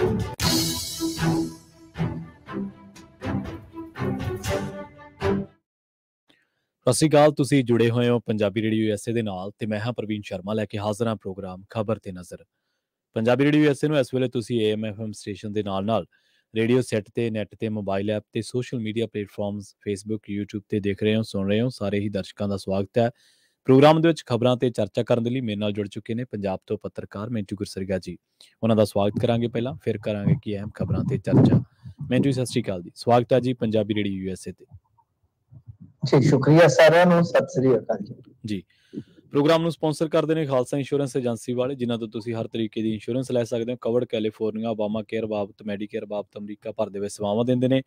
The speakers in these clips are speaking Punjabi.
ਸਤਿ ਸ਼੍ਰੀ ਅਕਾਲ। ਤੁਸੀਂ ਜੁੜੇ ਹੋਏ ਹੋ ਪੰਜਾਬੀ ਰੇਡੀਓ USA ਦੇ ਨਾਲ ਤੇ ਮੈਂ ਹਾਂ ਪ੍ਰਵੀਨ ਸ਼ਰਮਾ ਲੈ ਕੇ ਹਾਜ਼ਰ ਹਾਂ ਪ੍ਰੋਗਰਾਮ ਖਬਰ ਤੇ ਨਜ਼ਰ। ਪੰਜਾਬੀ ਰੇਡੀਓ USA ਨੂੰ ਇਸ ਵੇਲੇ ਤੁਸੀਂ AM FM ਸਟੇਸ਼ਨ ਦੇ ਨਾਲ ਰੇਡੀਓ ਸੈੱਟ ਤੇ ਨੈੱਟ ਤੇ ਮੋਬਾਈਲ ਐਪ ਤੇ social media platforms Facebook YouTube ਤੇ ਦੇਖ ਰਹੇ ਹੋ, ਸੁਣ ਰਹੇ ਹੋ। ਸਾਰੇ ਹੀ ਦਰਸ਼ਕਾਂ ਦਾ ਸਵਾਗਤ ਹੈ ਪ੍ਰੋਗਰਾਮ ਦੇ ਵਿੱਚ। ਖਬਰਾਂ ਤੇ ਚਰਚਾ ਕਰਨ ਦੇ ਲਈ ਮੇਰੇ ਨਾਲ ਜੁੜ ਚੁੱਕੇ ਨੇ ਪੰਜਾਬ ਤੋਂ ਪੱਤਰਕਾਰ ਮਿੰਟੂ ਗੁਰਸਰੀਆ ਜੀ। ਉਹਨਾਂ ਦਾ ਸਵਾਗਤ ਕਰਾਂਗੇ ਪਹਿਲਾਂ, ਫਿਰ ਕਰਾਂਗੇ ਕਿ ਅਹਿਮ ਖਬਰਾਂ ਤੇ ਚਰਚਾ। ਮਿੰਟੂ ਜੀ, ਸਤਿ ਸ਼੍ਰੀ ਅਕਾਲ ਜੀ, ਸਵਾਗਤ ਹੈ ਜੀ ਪੰਜਾਬੀ ਰੇਡੀਓ USA ਤੇ। ਜੀ ਸ਼ੁਕਰੀਆ ਸਾਰਿਆਂ ਨੂੰ, ਸਤਿ ਸ੍ਰੀ ਅਕਾਲ ਜੀ। ਪ੍ਰੋਗਰਾਮ ਨੂੰ ਸਪਾਂਸਰ ਕਰਦੇ ਨੇ ਖਾਲਸਾ ਇੰਸ਼ੋਰੈਂਸ ਏਜੰਸੀ ਵਾਲੇ, ਜਿਨ੍ਹਾਂ ਤੋਂ ਤੁਸੀਂ ਹਰ ਤਰੀਕੇ ਦੀ ਇੰਸ਼ੋਰੈਂਸ ਲੈ ਸਕਦੇ ਹੋ। ਕਵਰਡ ਕੈਲੀਫੋਰਨੀਆ, ਓਬਾਮਾ ਕੇਅਰ ਬਾਬਤ, ਮੈਡੀਕੇਅਰ ਬਾਬਤ, ਅਮਰੀਕਾ ਭਰ ਦੇ ਵਿੱਚ ਸੇਵਾਵਾਂ ਦਿੰਦੇ ਨੇ।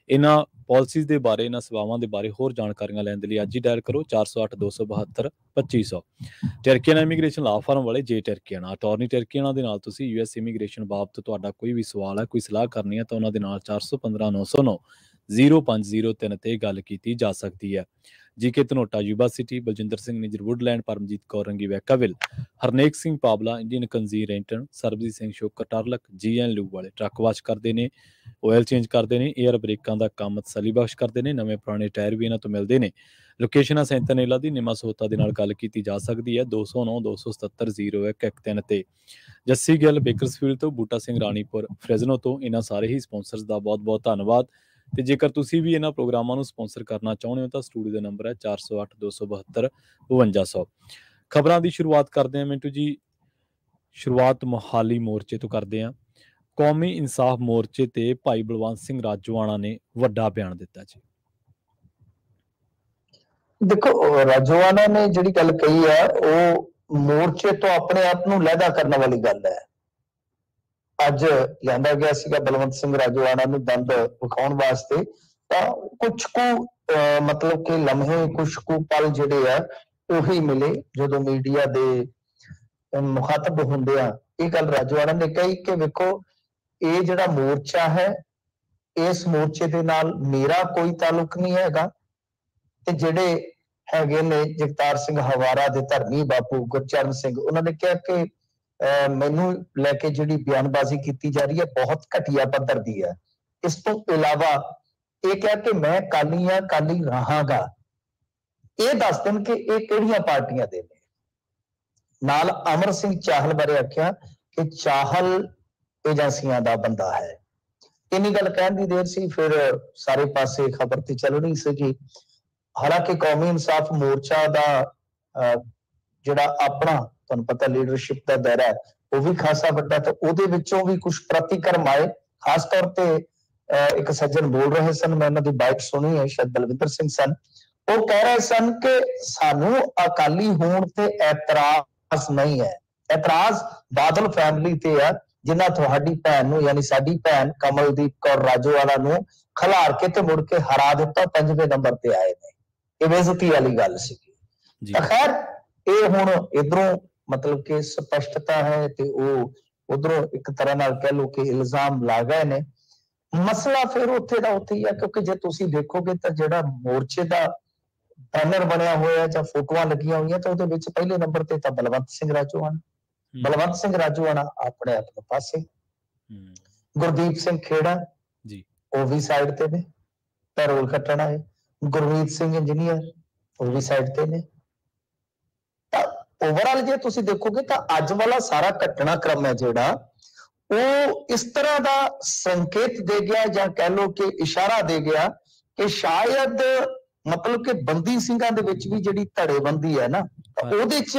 ਇਹਨਾਂ ਪਾਲਿਸੀਜ਼ ਦੇ ਬਾਰੇ, ਇਹਨਾਂ ਸੇਵਾਵਾਂ ਦੇ ਬਾਰੇ ਹੋਰ ਜਾਣਕਾਰੀਆਂ ਲੈਣ ਦੇ ਲਈ ਅੱਜ ਹੀ ਡਾਇਲ ਕਰੋ 408-272-2500। ਟਰਕੀਆਨਾ ਇਮੀਗ੍ਰੇਸ਼ਨ ਲਾ ਫਾਰਮ ਵਾਲੇ ਜੇ ਟਰਕੀਆਨਾ ਅਟਾਰਨੀ ਟਰਕੀਆਨਾ ਦੇ ਨਾਲ ਤੁਸੀਂ US ਇਮੀਗ੍ਰੇਸ਼ਨ ਬਾਬਤ ਤੁਹਾਡਾ ਕੋਈ ਵੀ ਸਵਾਲ ਹੈ, ਕੋਈ ਸਲਾਹ ਕਰਨੀ ਹੈ ਤਾਂ ਉਹਨਾਂ ਦੇ ਨਾਲ 415-909-0503 ਤੇ ਗੱਲ ਕੀਤੀ ਜਾ ਸਕਦੀ ਹੈ। GK Dhanota Yuba City, Baljinder Singh Nijjar Woodland, Paramjit Kaur Rangi Vacaville, Harnek Singh Pabla, Indian ਕੰਜ਼ੀ Renton, Sarabjit Singh Shokar Turlock, GN ਲੂ ਵਾਲੇ ਟਰੱਕ ਵਾਸ਼ ਕਰਦੇ ਨੇ, ਆਇਲ ਚੇਂਜ ਕਰਦੇ ਨੇ, ਏਅਰ ਬ੍ਰੇਕਾਂ ਦਾ ਕੰਮ ਤਸੱਲੀ ਬਖਸ਼ ਕਰਦੇ ਨੇ, ਨਵੇਂ ਪੁਰਾਣੇ ਟਾਇਰ ਵੀ ਇਹਨਾਂ ਤੋਂ ਮਿਲਦੇ ਨੇ। ਲੋਕੇਸ਼ਨ ਸੈਂਤਨੇਲਾ ਦੀ ਨਿਮਾ ਸਹੋਤਾ ਦੇ ਨਾਲ ਗੱਲ ਕੀਤੀ ਜਾ ਸਕਦੀ ਹੈ 209-277-0113 ਤੇ। ਜੱਸੀ ਗਿੱਲ ਬੇਕਰਸਫੀਲਡ ਤੋਂ, ਬੂਟਾ ਸਿੰਘ ਰਾਣੀਪੁਰ ਫਰੈਜ਼ਨੋ ਤੋਂ। ਇਹਨਾਂ ਸਾਰੇ ਹੀ ਸਪਾਂਸਰਸ ਦਾ ਬਹੁਤ ਬਹੁਤ ਧੰਨਵਾਦ। ਤੇ ਜੇਕਰ ਤੁਸੀਂ ਵੀ ਇਹਨਾਂ ਪ੍ਰੋਗਰਾਮਾਂ ਨੂੰ ਸਪਾਂਸਰ ਕਰਨਾ ਚਾਹੁੰਦੇ ਹੋ ਤਾਂ ਸਟੂਡੀਓ ਦਾ ਨੰਬਰ ਹੈ 408-272-5200। ਖਬਰਾਂ ਦੀ ਸ਼ੁਰੂਆਤ ਕਰਦੇ ਹਾਂ ਮਿੰਟੂ ਜੀ। ਸ਼ੁਰੂਆਤ ਮੋਹਾਲੀ ਮੋਰਚੇ ਤੋਂ ਕਰਦੇ ਹਾਂ। ਕੌਮੀ ਇਨਸਾਫ ਮੋਰਚੇ ਤੇ ਭਾਈ ਬਲਵੰਤ ਸਿੰਘ ਰਾਜੋਆਣਾ ਨੇ ਵੱਡਾ ਬਿਆਨ ਦਿੱਤਾ ਜੀ। ਦੇਖੋ, ਰਾਜੋਆਣਾ ਨੇ ਜਿਹੜੀ ਗੱਲ ਕਹੀ ਹੈ ਉਹ ਮੋਰਚੇ ਤੋਂ ਆਪਣੇ ਆਪ ਨੂੰ ਲਹਿਦਾ ਕਰਨ ਵਾਲੀ ਗੱਲ ਹੈ। ਅੱਜ ਲਿਆਂਦਾ ਗਿਆ ਸੀਗਾ ਬਲਵੰਤ ਸਿੰਘ ਰਾਜੋਆਣਾ ਨੂੰ ਦੰਦ ਵਿਖਾਉਣ ਵਾਸਤੇ, ਤਾਂ ਕੁਛ ਕੁ ਮਤਲਬ ਕਿ ਲਮਹੇ, ਕੁਛ ਕੁ ਪਲ ਜਿਹੜੇ ਆ ਉਹੀ ਮਿਲੇ ਜਦੋਂ ਮੀਡੀਆ ਦੇ ਮੁਖਾਤਬ ਹੁੰਦੇ ਆ। ਇਹ ਗੱਲ ਰਾਜੋਆਣਾ ਨੇ ਕਹੀ ਕਿ ਵੇਖੋ, ਇਹ ਜਿਹੜਾ ਮੋਰਚਾ ਹੈ, ਇਸ ਮੋਰਚੇ ਦੇ ਨਾਲ ਮੇਰਾ ਕੋਈ ਤਾਲੁਕ ਨਹੀਂ ਹੈਗਾ। ਤੇ ਜਿਹੜੇ ਹੈਗੇ ਨੇ ਜਗਤਾਰ ਸਿੰਘ ਹਵਾਰਾ ਦੇ ਧਰਮੀ ਬਾਪੂ ਗੁਰਚਰਨ ਸਿੰਘ, ਉਹਨਾਂ ਨੇ ਕਿਹਾ ਕਿ ਮੈਨੂੰ ਲੈ ਕੇ ਜਿਹੜੀ ਬਿਆਨਬਾਜ਼ੀ ਕੀਤੀ ਜਾ ਰਹੀ ਹੈ ਬਹੁਤ ਘਟੀਆ ਪੱਧਰ ਦੀ ਹੈ। ਇਸ ਤੋਂ ਇਲਾਵਾ ਇਹ ਕਿਹਾ ਕਿ ਮੈਂ ਕਾਲੀ ਹਾਂ, ਕਾਲੀ ਰਹਾਂਗਾ। ਇਹ ਦੱਸ ਦੇਣ ਕਿ ਇਹ ਕਿਹੜੀਆਂ ਪਾਰਟੀਆਂ ਦੇ ਨੇ। ਨਾਲ ਅਮਰ ਸਿੰਘ ਚਾਹਲ ਬਾਰੇ ਆਖਿਆ ਕਿ ਚਾਹਲ ਏਜੰਸੀਆਂ ਦਾ ਬੰਦਾ ਹੈ। ਇੰਨੀ ਗੱਲ ਕਹਿਣ ਦੀ ਦੇਰ ਸੀ, ਫਿਰ ਸਾਰੇ ਪਾਸੇ ਖਬਰ ਤੇ ਚੱਲ ਰਹੀ ਸੀਗੀ। ਹਾਲਾਂਕਿ ਕੌਮੀ ਇਨਸਾਫ ਮੋਰਚਾ ਦਾ ਜਿਹੜਾ ਆਪਣਾ, ਤੁਹਾਨੂੰ ਪਤਾ, ਲੀਡਰਸ਼ਿਪ ਦਾ ਦਾਇਰਾ ਹੈ ਉਹ ਵੀ ਖਾਸਾ ਵੱਡਾ, ਤੇ ਉਹਦੇ ਵਿੱਚੋਂ ਵੀ ਕੁਝ ਪ੍ਰਤੀਕਰਮ ਆਏ। ਖਾਸ ਤੌਰ ਤੇ ਇੱਕ ਸੱਜਣ ਬੋਲ ਰਹੇ ਸਨ, ਮੈਂ ਉਹਨਾਂ ਦੀ ਬਾਈਟ ਸੁਣੀ ਹੈ, ਸ਼ਾਇਦ ਬਲਵਿੰਦਰ ਸਿੰਘ ਸਨ। ਉਹ ਕਹਿ ਰਹੇ ਸਨ ਕਿ ਸਾਨੂੰ ਅਕਾਲੀ ਹੋਣ ਤੇ ਐਤਰਾਜ਼ ਨਹੀਂ ਹੈ, ਐਤਰਾਜ਼ ਬਾਦਲ ਫੈਮਿਲੀ ਤੇ ਆ, ਜਿਨ੍ਹਾਂ ਤੁਹਾਡੀ ਭੈਣ ਨੂੰ, ਯਾਨੀ ਸਾਡੀ ਭੈਣ ਕਮਲਦੀਪ ਕੌਰ ਰਾਜੋਆਣਾ ਨੂੰ ਖਿਲਾਰ ਕੇ ਤੇ ਮੁੜ ਕੇ ਹਰਾ ਦਿੱਤਾ, 5ਵੇਂ ਨੰਬਰ ਤੇ ਆਏ ਨੇ। ਇਹ ਬੇਇੱਜ਼ਤੀ ਵਾਲੀ ਗੱਲ ਸੀਗੀ। ਤਾਂ ਖੈਰ, ਇਹ ਹੁਣ ਇਧਰੋਂ ਮਤਲਬ ਕਿ ਸਪਸ਼ਟਤਾ ਹੈ ਤੇ ਉਹ ਉਧਰੋਂ ਇੱਕ ਤਰ੍ਹਾਂ ਨਾਲ ਕਹਿ ਲਓ ਕਿ ਇਲਜ਼ਾਮ ਲਾ ਗਏ ਨੇ। ਮਸਲਾ ਫਿਰ ਉੱਥੇ ਦਾ ਉੱਥੇ ਹੀ ਆ, ਕਿਉਂਕਿ ਜੇ ਤੁਸੀਂ ਦੇਖੋਗੇ ਤਾਂ ਜਿਹੜਾ ਮੋਰਚੇ ਦਾ ਬੈਨਰ ਬਣਿਆ ਹੋਇਆ ਜਾਂ ਫੋਟੋਆਂ ਲੱਗੀਆਂ ਹੋਈਆਂ ਤਾਂ ਉਹਦੇ ਵਿੱਚ ਪਹਿਲੇ ਨੰਬਰ ਤੇ ਤਾਂ ਬਲਵੰਤ ਸਿੰਘ ਰਾਜੋਆਣਾ, ਬਲਵੰਤ ਸਿੰਘ ਰਾਜੋਆਣਾ ਆਪਣੇ ਆਪ ਨੂੰ ਪਾਸੇ, ਗੁਰਦੀਪ ਸਿੰਘ ਖੇੜਾ ਜੀ ਉਹ ਵੀ ਸਾਈਡ ਤੇ ਨੇ, ਪੈਰੋਲ ਕੱਟਣ ਆਏ, ਗੁਰਮੀਤ ਸਿੰਘ ਇੰਜੀਨੀਅਰ ਉਹ ਵੀ ਸਾਈਡ ਤੇ ਨੇ। ਤਾਂ ਓਵਰਆਲ ਜੇ ਤੁਸੀਂ ਦੇਖੋਗੇ ਤਾਂ ਅੱਜ ਵਾਲਾ ਸਾਰਾ ਘਟਨਾਕ੍ਰਮ ਹੈ ਜਿਹੜਾ, ਉਹ ਇਸ ਤਰ੍ਹਾਂ ਦਾ ਸੰਕੇਤ ਦੇ ਗਿਆ ਜਾਂ ਕਹਿ ਲਓ ਕਿ ਇਸ਼ਾਰਾ ਦੇ ਗਿਆ ਕਿ ਸ਼ਾਇਦ ਮਤਲਬ ਕਿ ਬੰਦੀ ਸਿੰਘਾਂ ਦੇ ਵਿੱਚ ਵੀ ਜਿਹੜੀ ਧੜੇਬੰਦੀ ਹੈ ਨਾ, ਉਹਦੇ ਚ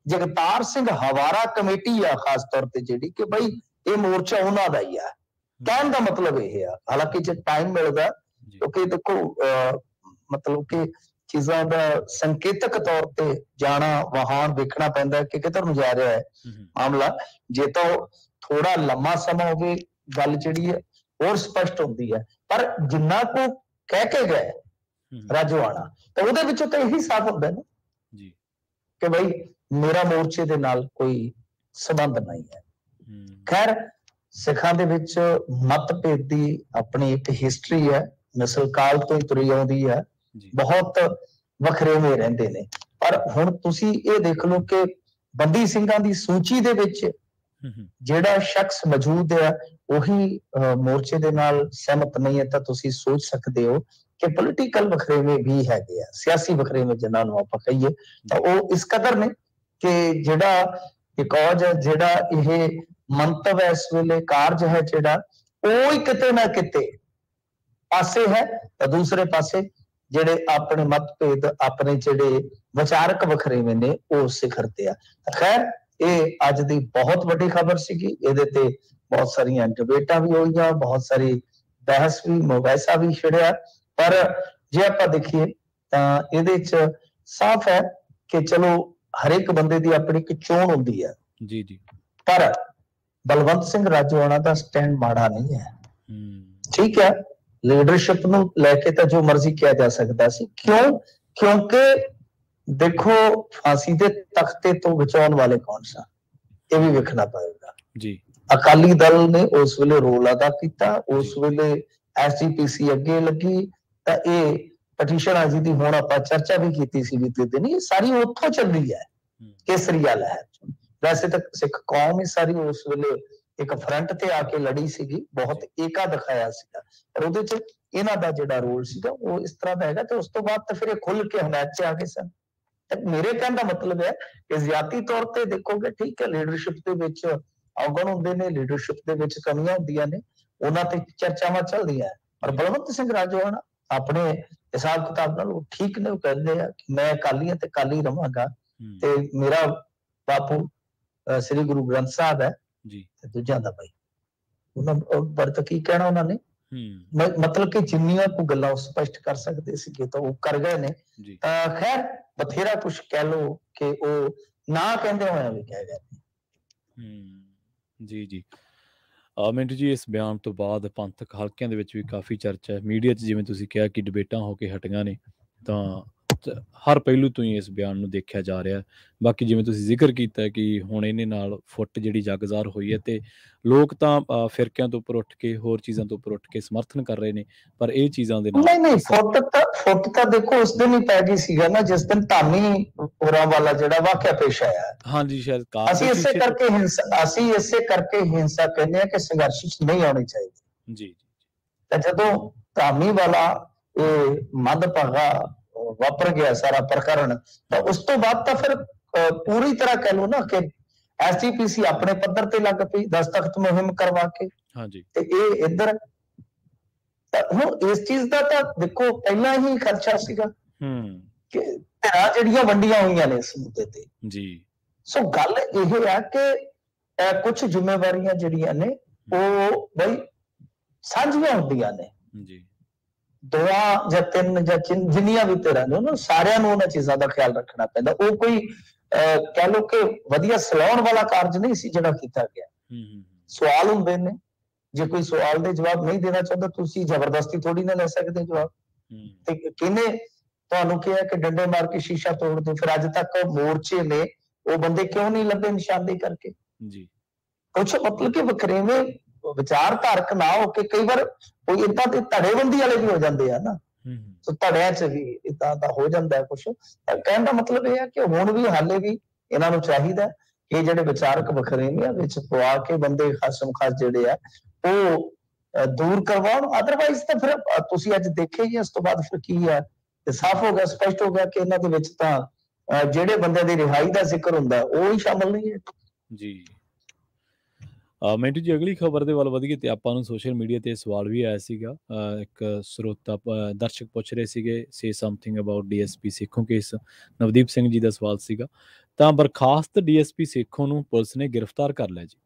ਜਗਤਾਰ ਸਿੰਘ ਹਵਾਰਾ ਕਮੇਟੀ ਆ ਖਾਸ ਤੌਰ ਤੇ ਜਿਹੜੀ, ਕਿ ਬਈ ਇਹ ਮੋਰਚਾ ਉਹਨਾਂ ਦਾ ਹੀ ਆ। ਕਹਿਣ ਦਾ ਮਤਲਬ ਇਹ ਆ, ਹਾਲਾਂਕਿ ਜੇ ਟਾਈਮ ਮਿਲਦਾ, ਕਿਉਂਕਿ ਦੇਖੋ ਮਤਲਬ ਕਿ ਚੀਜ਼ਾਂ ਦਾ ਸੰਕੇਤਕ ਤੌਰ ਤੇ ਜਾਣਾ, ਵਾਹਨ ਵੇਖਣਾ ਪੈਂਦਾ ਕਿ ਕਿੱਧਰ ਨੂੰ ਜਾ ਰਿਹਾ ਹੈ ਮਾਮਲਾ। ਜੇ ਤਾਂ ਥੋੜਾ ਲੰਮਾ ਸਮਾਂ ਹੋਵੇ, ਗੱਲ ਜਿਹੜੀ ਹੈ ਹੋਰ ਸਪਸ਼ਟ ਹੁੰਦੀ ਹੈ। ਪਰ ਜਿੰਨਾ ਕੁ ਕਹਿ ਕੇ ਗਏ ਰਾਜੋਆਣਾ, ਤਾਂ ਉਹਦੇ ਵਿੱਚੋਂ ਤਾਂ ਇਹੀ ਸਾਫ਼ ਹੁੰਦਾ ਨਾ ਜੀ ਕਿ ਬਈ ਮੇਰਾ ਮੋਰਚੇ ਦੇ ਨਾਲ ਕੋਈ ਸੰਬੰਧ ਨਹੀਂ ਹੈ। ਖੈਰ, ਸਿੱਖਾਂ ਦੇ ਵਿੱਚ ਮਤਭੇਦ ਦੀ ਆਪਣੀ ਇੱਕ ਹਿਸਟਰੀ ਹੈ, ਨਸਲ ਕਾਲ ਤੋਂ ਹੀ ਤੁਰੀ ਆਉਂਦੀ ਹੈ, ਬਹੁਤ ਵੱਖਰੇਵੇਂ ਰਹਿੰਦੇ ਨੇ। ਪਰ ਹੁਣ ਤੁਸੀਂ ਇਹ ਦੇਖ ਲਓ ਕਿ ਬੰਦੀ ਸਿੰਘਾਂ ਦੀ ਸੂਚੀ ਦੇ ਵਿੱਚ ਜਿਹੜਾ ਸ਼ਖਸ ਮੌਜੂਦ ਹੈ ਉਹੀ ਮੋਰਚੇ ਦੇ ਨਾਲ ਸਹਿਮਤ ਨਹੀਂ ਹੈ ਤਾਂ ਤੁਸੀਂ ਸੋਚ ਸਕਦੇ ਹੋ ਕਿ ਪੋਲੀਟੀਕਲ ਵਖਰੇਵੇਂ ਵੀ ਹੈਗੇ ਆ, ਸਿਆਸੀ ਵਖਰੇਵੇਂ ਜਿਨ੍ਹਾਂ ਨੂੰ ਆਪਾਂ ਕਹੀਏ, ਤਾਂ ਉਹ ਇਸ ਕਦਰ ਨੇ ਕਿ ਜਿਹੜਾ ਬਿਕੌਜ਼ ਜਿਹੜਾ ਇਹ ਮੰਤਵ ਹੈ ਇਸ ਵੇਲੇ, ਕਾਰਜ ਹੈ ਜਿਹੜਾ, ਉਹ ਹੀ ਕਿਤੇ ਨਾ ਕਿਤੇ ਪਾਸੇ ਹੈ, ਤਾਂ ਦੂਸਰੇ ਪਾਸੇ ਜਿਹੜੇ ਆਪਣੇ ਮਤਭੇਦ, ਆਪਣੇ ਜਿਹੜੇ ਵਿਚਾਰਕ ਵਖਰੇਵੇਂ ਨੇ, ਉਹ ਸਿਖਰ ਤੇ ਆ। ਖੈਰ, ਇਹ ਅੱਜ ਦੀ ਬਹੁਤ ਵੱਡੀ ਖਬਰ ਸੀਗੀ। ਇਹਦੇ ਤੇ ਬਹੁਤ ਸਾਰੀਆਂ ਡਿਬੇਟਾਂ ਵੀ ਹੋਈਆਂ, ਬਹੁਤ ਸਾਰੀ ਬਹਿਸ ਵੀ, ਮੁਬਾਹਿਸਾ ਵੀ ਛਿੜਿਆ, ਪਰ ਜੇ ਆਪਾਂ ਦੇਖੀਏ ਤਾਂ ਇਹਦੇ ਚ ਸਾਫ਼ ਹੈ ਕਿ ਚਲੋ ਹਰੇਕ ਬੰਦੇ ਦੀ ਆਪਣੀ ਇੱਕ ਚੋਣ ਹੁੰਦੀ ਹੈ ਜੀ ਜੀ, ਪਰ ਬਲਵੰਤ ਸਿੰਘ ਰਾਜੋਆਣਾ ਦਾ ਸਟੈਂਡ ਮਾੜਾ ਨਹੀਂ ਹੈ। ਠੀਕ ਹੈ, ਲੀਡਰਸ਼ਿਪ ਨੂੰ ਲੈ ਕੇ ਤਾਂ ਜੋ ਮਰਜ਼ੀ ਕਿਹਾ ਜਾ ਸਕਦਾ ਸੀ। ਕਿਉਂ? ਕਿਉਂਕਿ ਦੇਖੋ, ਫਾਂਸੀ ਦੇ ਤਖਤੇ ਤੋਂ ਬਚਾਉਣ ਵਾਲੇ ਕੌਣ ਸਨ, ਇਹ ਵੀ ਵੇਖਣਾ ਪਏਗਾ ਜੀ। ਅਕਾਲੀ ਦਲ ਨੇ ਉਸ ਵੇਲੇ ਰੋਲ ਅਦਾ ਕੀਤਾ, ਉਸ ਵੇਲੇ ਐਸਜੀਪੀਸੀ ਅੱਗੇ ਲੱਗੀ, ਤਾਂ ਇਹ ਪਟੀਸ਼ਨ ਦੀ ਹੁਣ ਆਪਾਂ ਚਰਚਾ ਵੀ ਕੀਤੀ ਸੀ ਬੀਤੇ ਦਿਨ, ਇਹ ਸਾਰੀ ਉੱਥੋਂ ਚੱਲ ਰਹੀ ਹੈ, ਕੇਸਰੀਆ ਲਹਿਰ। ਵੈਸੇ ਤਾਂ ਸਿੱਖ ਕੌਮ ਹੀ ਸਾਰੀ ਉਸ ਵੇਲੇ ਇੱਕ ਫਰੰਟ ਤੇ ਆ ਕੇ ਲੜੀ ਸੀਗੀ, ਬਹੁਤ ਏਕਾ ਦਿਖਾਇਆ ਸੀਗਾ, ਪਰ ਉਹਦੇ ਚ ਇਹਨਾਂ ਦਾ ਜਿਹੜਾ ਰੋਲ ਸੀਗਾ ਉਹ ਇਸ ਤਰ੍ਹਾਂ ਦਾ ਹੈਗਾ। ਤੇ ਉਸ ਤੋਂ ਬਾਅਦ ਤਾਂ ਫਿਰ ਇਹ ਖੁੱਲ ਕੇ ਹਮਾਇਤ ਚ ਆ ਗਏ ਸਨ। ਮੇਰੇ ਕਹਿਣ ਦਾ ਮਤਲਬ ਹੈ ਕਿ ਜ਼ਿਆਤੀ ਤੌਰ ਤੇ ਦੇਖੋਗੇ, ਠੀਕ ਹੈ, ਲੀਡਰਸ਼ਿਪ ਦੇ ਵਿੱਚ ਔਗਣ ਹੁੰਦੇ ਨੇ, ਲੀਡਰਸ਼ਿਪ ਦੇ ਵਿੱਚ ਕਮੀਆਂ ਹੁੰਦੀਆਂ ਨੇ, ਉਹਨਾਂ ਤੇ ਚਰਚਾਵਾਂ ਚੱਲਦੀਆਂ, ਪਰ ਬਲਵੰਤ ਸਿੰਘ ਰਾਜੋਆਣਾ ਆਪਣੇ ਹਿਸਾਬ ਕਿਤਾਬ ਨਾਲ ਉਹ ਠੀਕ ਨੇ। ਉਹ ਕਹਿੰਦੇ ਆ ਕਿ ਮੈਂ ਅਕਾਲੀ ਹਾਂ ਤੇ ਅਕਾਲੀ ਰਵਾਂਗਾ, ਤੇ ਮੇਰਾ ਬਾਪੂ ਸ੍ਰੀ ਗੁਰੂ ਗ੍ਰੰਥ ਸਾਹਿਬ ਹੈ ਜੀ, ਤੇ ਦੂਜਿਆਂ ਦਾ ਭਾਈ ਉਹਨਾਂ ਵਰਤ ਕੀ ਕਹਿਣਾ ਉਹਨਾਂ ਨੇ, ਮਤਲਬ ਕਿ ਜਿੰਨੀਆਂ ਕੋ ਗੱਲਾਂ ਉਹ ਸਪਸ਼ਟ ਕਰ ਸਕਦੇ ਸੀਗੇ ਤਾਂ ਉਹ ਕਰ ਗਏ ਨੇ। ਤਾਂ ਖੈਰ, ਬਥੇਰਾ ਕੁਛ ਕਹਿ ਲੋ ਕਿ ਉਹ ਨਾ ਕਹਿੰਦੇ ਹੋਇਆ ਵੀ ਕਹਿ ਗਏ। ਜੀ ਜੀ, ਮਿੰਟੂ ਜੀ, ਇਸ ਬਿਆਨ ਤੋਂ ਬਾਅਦ ਪੰਥਕ ਹਲਕਿਆਂ ਦੇ ਵਿੱਚ ਵੀ ਕਾਫੀ ਚਰਚਾ ਹੈ, ਮੀਡੀਆ 'ਚ ਜਿਵੇਂ ਤੁਸੀਂ ਕਿਹਾ ਕਿ ਡਿਬੇਟਾਂ ਹੋ ਕੇ ਹਟੀਆਂ ਨੇ, ਤਾਂ ਹਰ ਪਹਿਲੂ ਤੋਂ ਹੀ ਇਸ ਬਿਆਨ ਨੂੰ ਦੇਖਿਆ ਜਾ ਰਿਹਾ। ਬਾਕੀ ਜਿਵੇਂ ਤੁਸੀਂ ਜ਼ਿਕਰ ਕੀਤਾ ਕਿ ਹੁਣ ਇਹਨੇ ਨਾਲ ਫੁੱਟ ਜਿਹੜੀ ਜਗਜ਼ਾਰ ਹੋਈ ਹੈ, ਤੇ ਲੋਕ ਤਾਂ ਫਿਰਕਿਆਂ ਤੋਂ ਉੱਪਰ ਉੱਠ ਕੇ, ਹੋਰ ਚੀਜ਼ਾਂ ਤੋਂ ਉੱਪਰ ਉੱਠ ਕੇ ਸਮਰਥਨ ਕਰ ਰਹੇ ਨੇ, ਪਰ ਇਹ ਚੀਜ਼ਾਂ ਦੇ ਨਾਲ ਨਹੀਂ, ਫੁੱਟ ਤਾਂ ਦੇਖੋ ਉਸ ਦਿਨ ਹੀ ਪੈ ਗਈ ਸੀਗਾ ਨਾ, ਜਿਸ ਦਿਨ ਧਾਮੀ ਹੋਰਾਂ ਵਾਲਾ ਜਿਹੜਾ ਵਾਕਿਆ ਪੇਸ਼ ਆਇਆ। ਹਾਂਜੀ, ਸ਼ਾਇਦ ਅਸੀਂ ਇਸੇ ਕਰਕੇ ਹਿੰਸਾ ਕਹਿੰਦੇ ਆ ਕਿ ਸੰਘਰਸ਼ ਚ ਨਹੀਂ ਆਉਣੀ ਚਾਹੀਦੀ ਜੀ। ਤਾਂ ਜਦੋਂ ਧਾਮੀ ਵਾਲਾ ਇਹ ਮੰਦਭਾਗਾ ਵਾਪਰ ਗਿਆ ਸਾਰਾ ਪ੍ਰਕਰਨ, ਤਾਂ ਉਸ ਤੋਂ ਬਾਅਦ ਤਾਂ ਫਿਰ ਪੂਰੀ ਤਰ੍ਹਾਂ ਕਹਿ ਲਓ ਨਾ ਕਿ ਐਸਜੀਪੀਸੀ ਆਪਣੇ ਪੱਧਰ ਤੇ ਲੱਗ ਪਈ ਦਸਤਖਤ ਮੁਹਿੰਮ ਕਰਵਾ ਕੇ। ਹਾਂਜੀ, ਤੇ ਇਹ ਇੱਧਰ ਹੁਣ ਇਸ ਚੀਜ਼ ਦਾ ਤਾਂ ਦੇਖੋ ਪਹਿਲਾਂ ਹੀ ਖਰਚਾ ਸੀਗਾ ਕਿ ਧਿਰਾਂ ਜਿਹੜੀਆਂ ਵੰਡੀਆਂ ਹੋਈਆਂ ਨੇ ਇਸ ਮੁੱਦੇ ਤੇ ਜੀ। ਸੋ ਗੱਲ ਇਹ ਆ ਕਿ ਕੁਝ ਜ਼ਿੰਮੇਵਾਰੀਆਂ ਜਿਹੜੀਆਂ ਨੇ ਉਹ ਬਈ ਸਾਂਝੀਆਂ ਹੁੰਦੀਆਂ ਨੇ ਜੀ, ਦੋਆਂ ਜਾਂ ਤਿੰਨ ਜਾਂ ਜਿੰਨੀਆਂ ਵੀ ਧਿਰਾਂ ਨੇ ਉਹਨਾਂ ਸਾਰਿਆਂ ਨੂੰ ਉਹਨਾਂ ਚੀਜ਼ਾਂ ਦਾ ਖਿਆਲ ਰੱਖਣਾ ਪੈਂਦਾ। ਉਹ ਕੋਈ ਕਹਿ ਲਓ ਕਿ ਵਧੀਆ ਸਲਾਉਣ ਵਾਲਾ ਕਾਰਜ ਨਹੀਂ ਸੀ ਜਿਹੜਾ ਕੀਤਾ ਗਿਆ। ਸਵਾਲ ਹੁੰਦੇ ਨੇ, ਜੇ ਕੋਈ ਸਵਾਲ ਦੇ ਜਵਾਬ ਨਹੀਂ ਦੇਣਾ ਚਾਹੁੰਦਾ, ਤੁਸੀਂ ਜ਼ਬਰਦਸਤੀ ਥੋੜੀ ਨਾ ਲੈ ਸਕਦੇ ਜਵਾਬ। ਤੇ ਕਿਹਨੇ ਤੁਹਾਨੂੰ ਕਿਹਾ ਕਿ ਡੰਡੇ ਮਾਰ ਕੇ ਸ਼ੀਸ਼ਾ ਤੋੜ ਦਿਓ? ਫਿਰ ਅੱਜ ਤੱਕ ਮੋਰਚੇ ਨੇ ਉਹ ਬੰਦੇ ਕਿਉਂ ਨਹੀਂ ਲੱਭੇ ਨਿਸ਼ਾਨਦੇਹੀ ਕਰਕੇ ਜੀ? ਕੁਛ ਮਤਲਬ ਕਿ ਵਖਰੇਵੇਂ ਵਿਚਾਰਧਾਰਕ ਨਾ ਹੋ ਕੇ ਕਈ ਵਾਰ ਕੋਈ ਏਦਾਂ ਦੇ ਧੜੇਬੰਦੀ ਵਾਲੇ ਵੀ ਹੋ ਜਾਂਦੇ ਆ ਨਾ, ਸੋ ਧੜਿਆਂ ਚ ਵੀ ਏਦਾਂ ਦਾ ਹੋ ਜਾਂਦਾ ਕੁਛ। ਕਹਿਣ ਦਾ ਮਤਲਬ ਇਹ ਹੈ ਕਿ ਹੁਣ ਵੀ ਹਾਲੇ ਵੀ ਇਹਨਾਂ ਨੂੰ ਚਾਹੀਦਾ ਕਿ ਜਿਹੜੇ ਵਿਚਾਰਕ ਵਖਰੇਵਿਆਂ ਵਿੱਚ ਪਵਾ ਕੇ ਬੰਦੇ ਖਾਸਮ ਖਾਸ ਜਿਹੜੇ ਆ ਉਹ ਦੂਰ ਕਰਵਾਉਣ। ਅਦਰਵਾਈਜ਼ ਤਾਂ ਫਿਰ ਤੁਸੀਂ ਅੱਜ ਦੇਖਿਆ ਹੀ ਇਸ ਤੋਂ ਬਾਅਦ ਫਿਰ ਕੀ ਹੈ, ਤੇ ਸਾਫ਼ ਹੋ ਗਿਆ, ਸਪਸ਼ਟ ਹੋ ਗਿਆ ਕਿ ਇਹਨਾਂ ਦੇ ਵਿੱਚ ਤਾਂ ਜਿਹੜੇ ਬੰਦੇ ਦੀ ਰਿਹਾਈ ਦਾ ਜ਼ਿਕਰ ਹੁੰਦਾ ਉਹ ਹੀ ਸ਼ਾਮਲ ਨਹੀਂ ਹੈ ਜੀ। ਮਿੰਟੂ ਜੀ, ਅਗਲੀ ਖਬਰ ਦੇ ਵੱਲ ਵਧੀਏ, ਤੇ ਆਪਾਂ ਨੂੰ ਸੋਸ਼ਲ ਮੀਡੀਆ ਤੇ ਸਵਾਲ ਵੀ ਆਇਆ ਸੀਗਾ। ਇੱਕ ਸਰੋਤਾ ਦਰਸ਼ਕ ਪੁੱਛ ਰਹੇ ਸੀਗੇ, say something about DSP Sekhon case, Navdeep Singh ji ਦਾ ਸਵਾਲ ਸੀਗਾ। ਤਾਂ ਬਰਖਾਸਤ ਡੀਐਸਪੀ ਸੇਖੋਂ ਨੂੰ ਪੁਲਿਸ ਨੇ ਗ੍ਰਿਫਤਾਰ ਕਰ ਲਿਆ ਜੀ।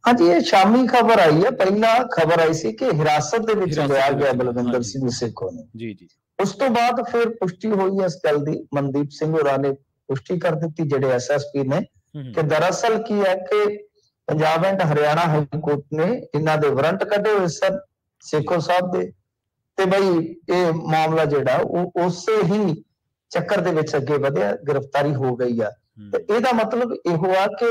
ਹਾਂਜੀ, ਇਹ ਸ਼ਾਮੀ ਖਬਰ ਆਈ ਹੈ। ਪਹਿਲਾਂ ਖਬਰ ਆਈ ਸੀ ਕਿ ਹਿਰਾਸਤ ਦੇ ਵਿੱਚ ਲਿਆ ਗਿਆ ਬਲਵਿੰਦਰ ਸਿੰਘ ਸੇਖੋਂ ਨੂੰ ਜੀ ਜੀ। ਉਸ ਤੋਂ ਬਾਅਦ ਫਿਰ ਪੁਸ਼ਟੀ ਹੋਈ ਇਸ ਗੱਲ ਦੀ, ਮਨਦੀਪ ਸਿੰਘ ਹੋਰਾਂ ਨੇ ਪੁਸ਼ਟੀ ਕਰ ਦਿੱਤੀ ਜਿਹੜੇ ਐਸਐਸਪੀ ਨੇ, ਕਿ ਦਰਅਸਲ ਕੀ ਹੈ ਕਿ Punjab and Haryana high court ਨੇ ਇਹਨਾਂ ਦੇ ਵਾਰੰਟ ਕੱਢੇ ਹੋਏ ਸਨ ਸੇਖੋਂ ਸਾਹਿਬ ਦੇ, ਤੇ ਬਈ ਇਹ ਮਾਮਲਾ ਜਿਹੜਾ ਉਹ ਉਸੇ ਹੀ ਚੱਕਰ ਦੇ ਵਿੱਚ ਅੱਗੇ ਵਧਿਆ, ਗ੍ਰਿਫਤਾਰੀ ਹੋ ਗਈ ਆ। ਤੇ ਇਹਦਾ ਮਤਲਬ ਇਹੋ ਆ ਕਿ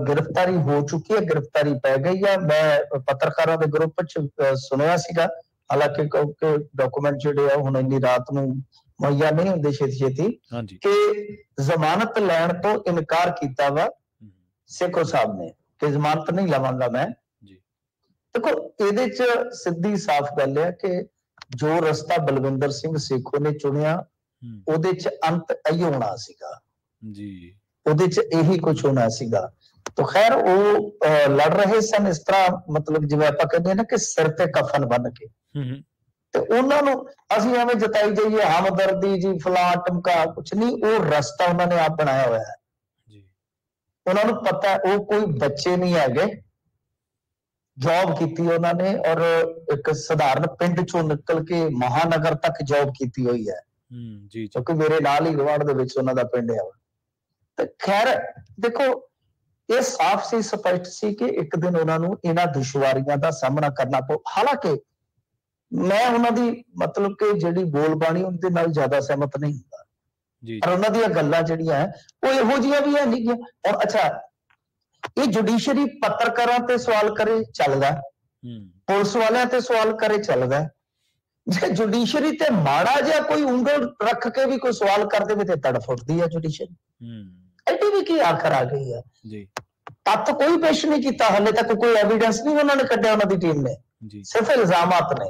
ਗ੍ਰਿਫਤਾਰੀ ਹੋ ਚੁੱਕੀ ਹੈ, ਗ੍ਰਿਫਤਾਰੀ ਪੈ ਗਈ ਆ। ਮੈਂ ਪੱਤਰਕਾਰਾਂ ਦੇ ਗਰੁੱਪ ਚ ਸੁਣਿਆ ਸੀਗਾ, ਹਾਲਾਂਕਿ ਕਿਉਂਕਿ ਡਾਕੂਮੈਂਟ ਜਿਹੜੇ ਆ ਹੁਣ ਇੰਨੀ ਰਾਤ ਨੂੰ ਮੁਹੱਈਆ ਨਹੀਂ ਹੁੰਦੇ ਛੇਤੀ, ਕਿ ਜ਼ਮਾਨਤ ਲੈਣ ਤੋਂ ਇਨਕਾਰ ਕੀਤਾ ਵਾ ਸੇਖੋਂ ਸਾਹਿਬ ਨੇ, ਕਿ ਜ਼ਮਾਨਤ ਨਹੀਂ ਲਵਾਂਗਾ ਮੈਂ, ਦੇਖੋ ਇਹਦੇ ਚ ਸਿੱਧੀ ਸਾਫ਼ ਗੱਲ ਹੈ ਕਿ ਜੋ ਰਸਤਾ ਬਲਵਿੰਦਰ ਸਿੰਘ ਸੇਖੋਂ ਨੇ ਚੁਣਿਆ ਉਹਦੇ ਚ ਅੰਤ ਇਹੀ ਹੋਣਾ ਸੀਗਾ ਜੀ, ਉਹਦੇ ਚ ਇਹੀ ਕੁਝ ਹੋਣਾ ਸੀਗਾ। तो खैर वो लड़ रहे सन इस तरह, मतलब जिवें आपां कहंदे ना कि सिर ते कफन बन के, ਤੇ ਉਹਨਾਂ ਨੂੰ ਅਸੀਂ ਐਵੇਂ ਜਤਾਈ ਜਾਈਏ ਹਮਦਰਦੀ ਜੀ ਫਲਾਂ ਟਮਕਾ, ਕੁਛ ਨਹੀਂ, ਉਹ ਰਸਤਾ ਉਹਨਾਂ ਨੇ ਆਪ ਬਣਾਇਆ ਹੋਇਆ ਹੈ ਜੀ। ਉਹਨਾਂ ਨੂੰ ਪਤਾ ਉਹ ਕੋਈ ਬੱਚੇ ਨਹੀਂ ਹੈਗੇ, ਜੌਬ ਕੀਤੀ ਉਹਨਾਂ ਨੇ ਔਰ ਇੱਕ ਸਧਾਰਨ ਪਿੰਡ ਚੋਂ ਨਿਕਲ ਕੇ ਮਹਾਨਗਰ ਤੱਕ ਜੌਬ ਕੀਤੀ ਹੋਈ ਹੈ ਜੀ, ਕਿਉਂਕਿ ਮੇਰੇ ਨਾਲ ਹੀ ਗਵਾਂਢ ਦੇ ਵਿੱਚ ਉਹਨਾਂ ਦਾ ਪਿੰਡ ਹੈ। ਤੇ ਖੈਰ ਦੇਖੋ ਇਹ ਸਾਫ਼ ਸੀ, ਸਪਸ਼ਟ ਸੀ ਕਿ ਇੱਕ ਦਿਨ ਉਹਨਾਂ ਨੂੰ ਇਹਨਾਂ ਦੁਸ਼ਵਾਰੀਆਂ ਦਾ ਸਾਹਮਣਾ ਕਰਨਾ ਪਊ। ਹਾਲਾਂਕਿ ਮੈਂ ਉਹਨਾਂ ਦੀ ਮਤਲਬ ਕਿ ਜਿਹੜੀ ਬੋਲਬਾਣੀ ਉਹਦੇ ਨਾਲ ਜ਼ਿਆਦਾ ਸਹਿਮਤ ਨਹੀਂ ਹੁੰਦਾ ਜੀ, ਪਰ ਉਹਨਾਂ ਦੀਆਂ ਗੱਲਾਂ ਜਿਹੜੀਆਂ ਉਹ ਇਹੋ ਜਿਹੀਆਂ ਵੀ ਹੈ ਨਹੀਂ। ਔਰ ਅੱਛਾ, ਇਹ ਜੁਡੀਸ਼ਰੀ ਪੱਤਰਕਾਰਾਂ ਤੇ ਸਵਾਲ ਕਰੇ ਚੱਲਦਾ, ਪੁਲਿਸ ਵਾਲਿਆਂ ਤੇ ਸਵਾਲ ਕਰੇ ਚੱਲਦਾ, ਜੇ ਜੁਡੀਸ਼ਰੀ ਤੇ ਮਾੜਾ ਜਿਹਾ ਕੋਈ ਉਂਗਲ ਰੱਖ ਕੇ ਵੀ ਕੋਈ ਸਵਾਲ ਕਰ ਦੇਵੇ ਤੇ ਤੜਫ ਉੱਠਦੀ ਹੈ ਜੁਡੀਸ਼ਰੀ। ਐਡੀ ਵੀ ਕੀ ਆਖਰ ਆ ਗਈ ਹੈ ਜੀ। ਤੱਥ ਕੋਈ ਪੇਸ਼ ਨਹੀਂ ਕੀਤਾ, ਹਾਲੇ ਤੱਕ ਕੋਈ ਐਵੀਡੈਂਸ ਨਹੀਂ ਉਹਨਾਂ ਨੇ ਕੱਢਿਆ, ਉਹਨਾਂ ਦੀ ਟੀਮ ਨੇ ਜੀ, ਸਿਰਫ ਇਲਜ਼ਾਮਾਤ ਨੇ।